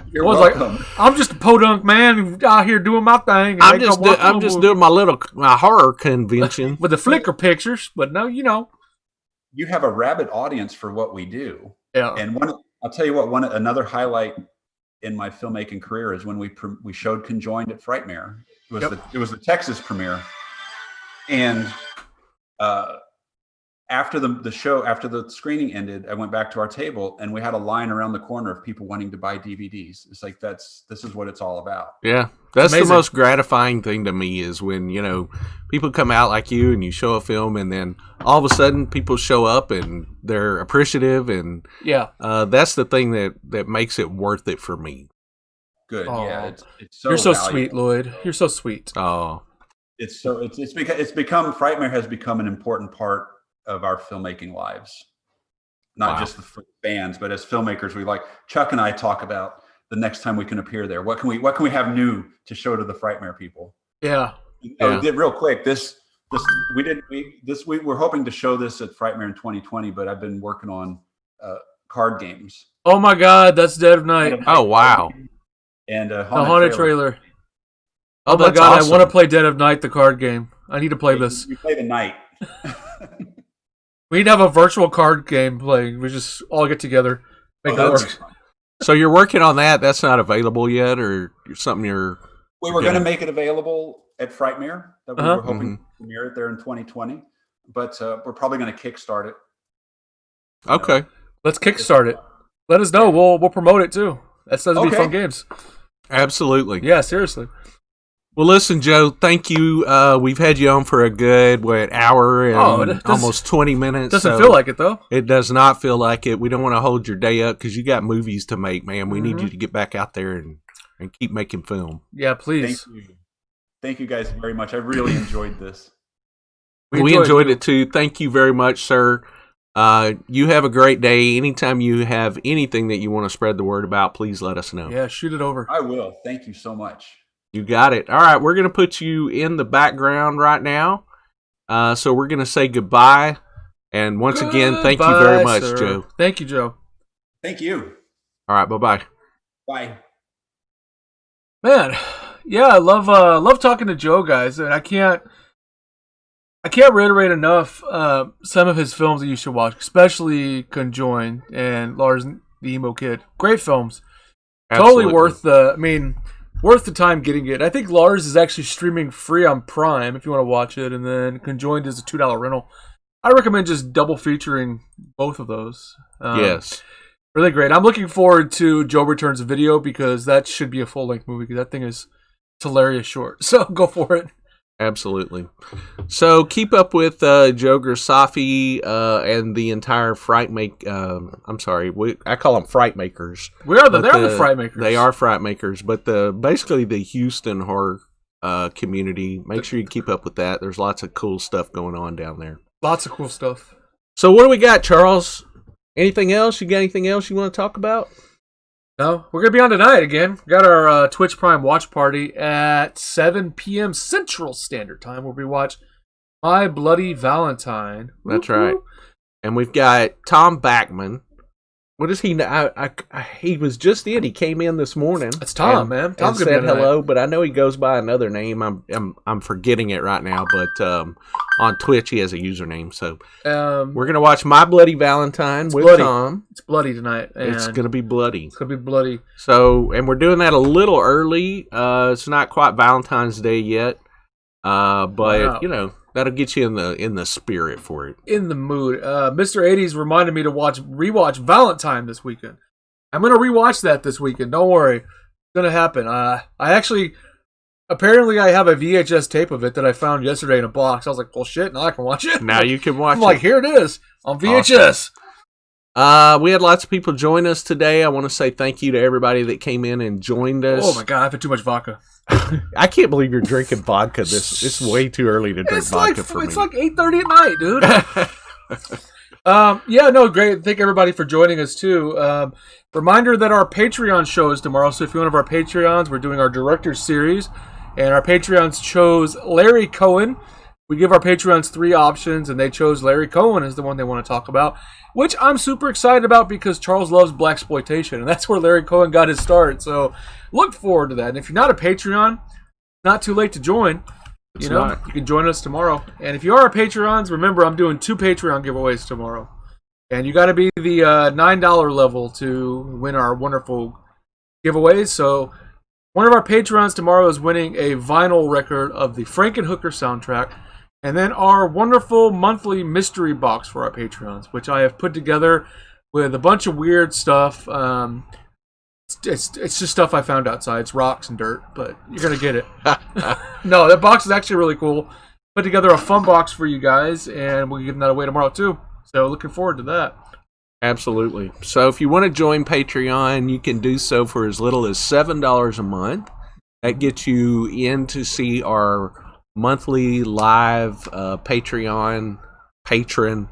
You're welcome. Like, I'm just a podunk man out here doing my thing. I'm just doing my horror convention with the Flickr pictures, but no, you have a rabid audience for what we do. Yeah. And I'll tell you what, another highlight in my filmmaking career is when we showed Conjoined at Frightmare. It was the Texas premiere. And after the screening ended, I went back to our table and we had a line around the corner of people wanting to buy DVDs. It's like, this is what it's all about. Yeah. That's the most gratifying thing to me, is when, people come out like you and you show a film, and then all of a sudden people show up and they're appreciative, and that's the thing that makes it worth it for me. good. Aw. Yeah, it's so You're so valuable. sweet, Loyd. You're so sweet. Oh, It's become Frightmare has become an important part of our filmmaking lives. Not Wow. just for fans, but as filmmakers, we like Chuck and I talk about the next time we can appear there. What can we have new to show to the Frightmare people? Yeah. We did real quick. We're hoping to show this at Frightmare in 2020, but I've been working on card games. Oh my God, that's Dead of Night. oh wow. And The haunted trailer. Oh my that's God, awesome. I want to play Dead of Night, the card game. I need to play this. We play the night. We need to have a virtual card game playing. We just all get together, make it that's work. fun. So you're working on that. That's not available yet, or something you're. We were Okay. going to make it available at Frightmare. That we Uh-huh. were hoping to premiere it there in 2020, but we're probably going to kickstart it. Okay. Let's kickstart it. Let us know. We'll promote it too. That sounds to be Okay. fun games. Absolutely. Yeah, seriously. Well, listen, Joe. Thank you. We've had you on for a good hour and it does- almost 20 minutes. Doesn't so feel like it though. it does not feel like it. We don't want to hold your day up because you got movies to make, man. We need you to get back out there and keep making film. Yeah, please. Thank you guys very much. I really enjoyed this. We enjoyed it too. Thank you very much, sir. You have a great day. Anytime you have anything that you want to spread the word about, please let us know. Yeah, shoot it over. I will. Thank you so much. You got it. All right, we're going to put you in the background right now. So we're going to say goodbye. And once again, thank you very much, sir. Joe. Thank you, Joe. Thank you. All right, bye-bye. Bye. Man, yeah, I love talking to Joe, guys, and I can't reiterate enough some of his films that you should watch, especially Conjoined and Lars the Emo Kid. Great films. Absolutely. Totally worth the time getting it. I think Lars is actually streaming free on Prime if you want to watch it, and then Conjoined is a $2 rental. I recommend just double featuring both of those. Yes. Really great. I'm looking forward to Joe Returns video because that should be a full-length movie because that thing is hilarious short. So go for it. Absolutely. So keep up with Joe Grisaffi and the entire I call them Frightmakers. They're the Frightmakers. They are Frightmakers, but basically the Houston horror community. Make sure you keep up with that. There's lots of cool stuff going on down there. Lots of cool stuff. So what do we got, Charles? Anything else? You got anything else you want to talk about? No, we're going to be on tonight again. We got our Twitch Prime watch party at 7 p.m. Central Standard Time where we watch My Bloody Valentine. That's right. And we've got Tom Backman. What is he? He was just in. He came in this morning. It's Tom, man. Tom's and gonna be said on hello, but I know he goes by another name. I'm forgetting it right now, but on Twitch he has a username. So we're gonna watch My Bloody Valentine with bloody. Tom. It's bloody tonight. And It's gonna be bloody. It's gonna be bloody. So, and we're doing that a little early. It's not quite Valentine's Day yet, but Wow. you know that'll get you in the spirit for it. In the mood. Mr. 80s reminded me to rewatch Valentine this weekend. I'm gonna rewatch that this weekend. Don't worry, it's gonna happen. Apparently I have a VHS tape of it that I found yesterday in a box. I was like, well, shit, now I can watch it. Now you can watch I'm it. like, here it is on VHS. We had lots of people join us today. I want to say thank you to everybody that came in and joined us. Oh my god, I've had too much vodka. I can't believe you're drinking vodka. It's way too early to drink vodka for me. It's like 8:30 at night, dude. Yeah, no, great. Thank everybody for joining us too. Reminder that our Patreon show is tomorrow. So if you're one of our Patreons, we're doing our Director's Series. And our Patreons chose Larry Cohen. We give our Patreons 3 options, and they chose Larry Cohen as the one they want to talk about, which I'm super excited about because Charles loves blaxploitation, and that's where Larry Cohen got his start. So look forward to that. And if you're not a Patreon, not too late to join. You can join us tomorrow. And if you are a Patreons, remember I'm doing 2 Patreon giveaways tomorrow. And you got to be the $9 level to win our wonderful giveaways. So one of our Patrons tomorrow is winning a vinyl record of the Frankenhooker soundtrack. And then our wonderful monthly mystery box for our Patreons, which I have put together with a bunch of weird stuff. It's just stuff I found outside. It's rocks and dirt, but you're going to get it. No, that box is actually really cool. Put together a fun box for you guys, and we'll be giving that away tomorrow too. So looking forward to that. Absolutely. So if you want to join Patreon, you can do so for as little as $7 a month. That gets you in to see our monthly live Patreon patron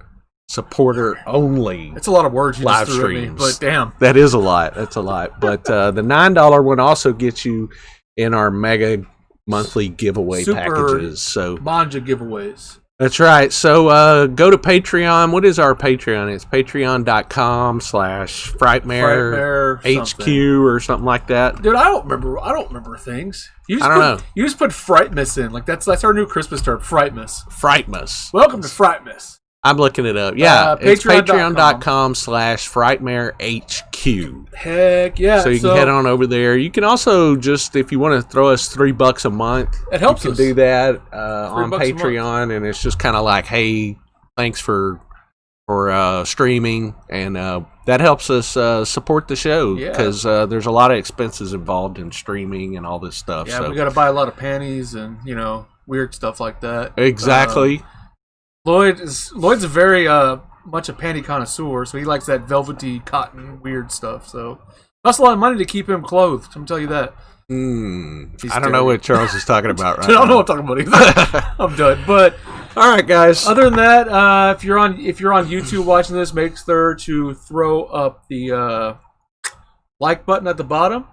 supporter only. It's a lot of words you live just threw at me, streams. but damn. That is a lot. That's a lot. But the $9 one also gets you in our mega monthly giveaway Super packages. So Manja giveaways. that's right. So go to Patreon. What is our Patreon? It's patreon.com/Frightmare HQ or something like that. Dude, I don't remember things. You just I don't know. You just put Frightmas in. Like that's our new Christmas term, Frightmas. Frightmas. Welcome to Frightmas. I'm looking it up. Yeah, it's patreon.com. patreon.com/Frightmare HQ. Heck yeah. So you can head on over there. You can also just, if you want to throw us $3 a month, it helps you us. can do that on $3 a Patreon, and it's just kind of like, hey, thanks for streaming, and that helps us support the show because there's a lot of expenses involved in streaming and all this stuff. Yeah, so we got to buy a lot of panties and weird stuff like that. Exactly. Loyd's a very much a panty connoisseur, so he likes that velvety cotton weird stuff. So costs a lot of money to keep him clothed. I'm telling you that. I don't know what Charles is talking about right I don't now. know what I'm talking about either. I'm done. But all right, guys. Other than that, if you're on YouTube watching this, make sure to throw up the like button at the bottom.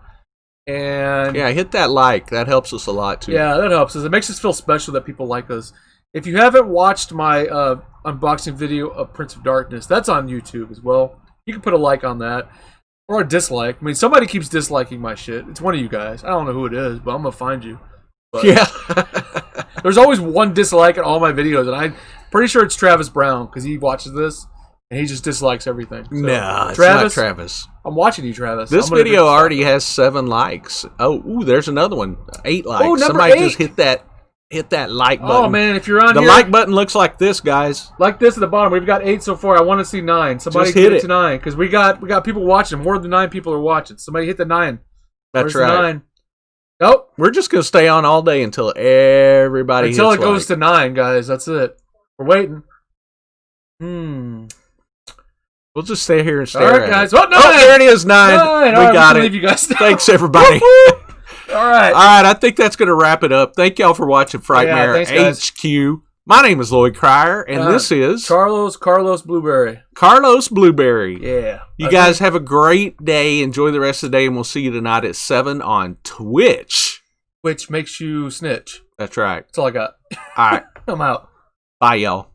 And yeah, hit that like. That helps us a lot too. Yeah, that helps us. It makes us feel special that people like us. If you haven't watched my unboxing video of Prince of Darkness, that's on YouTube as well. You can put a like on that. Or a dislike. I mean, somebody keeps disliking my shit. It's one of you guys. I don't know who it is, but I'm going to find you. But yeah. There's always one dislike in all my videos, and I'm pretty sure it's Travis Brown, because he watches this, and he just dislikes everything. So, no, it's not Travis. I'm watching you, Travis. This video already has 7 likes. Oh, there's another one. 8 likes. Oh, Somebody 8. just hit that like button. Oh, man, if you're on the here, like button looks like this, guys. Like this at the bottom. We've got 8 so far. I want to see 9. Somebody just hit it to 9, because we got people watching. More than 9 people are watching. Somebody hit the 9. That's Where's the right. 9? Nope. We're just going to stay on all day until everybody Until it hits goes to 9, guys. That's it. We're waiting. We'll just stay here and stare all right, at guys. it. Oh, 9. Oh, there it is, 9. We got it. Leave you guys. Thanks, everybody. All right. All right, I think that's going to wrap it up. Thank y'all for watching Frightmare HQ. My name is Loyd Cryer, and this is Carlos Blueberry. Carlos Blueberry. Yeah. You guys have a great day. Enjoy the rest of the day, and we'll see you tonight at 7 on Twitch. Which makes you snitch. That's right. That's all I got. All right. I'm out. Bye, y'all.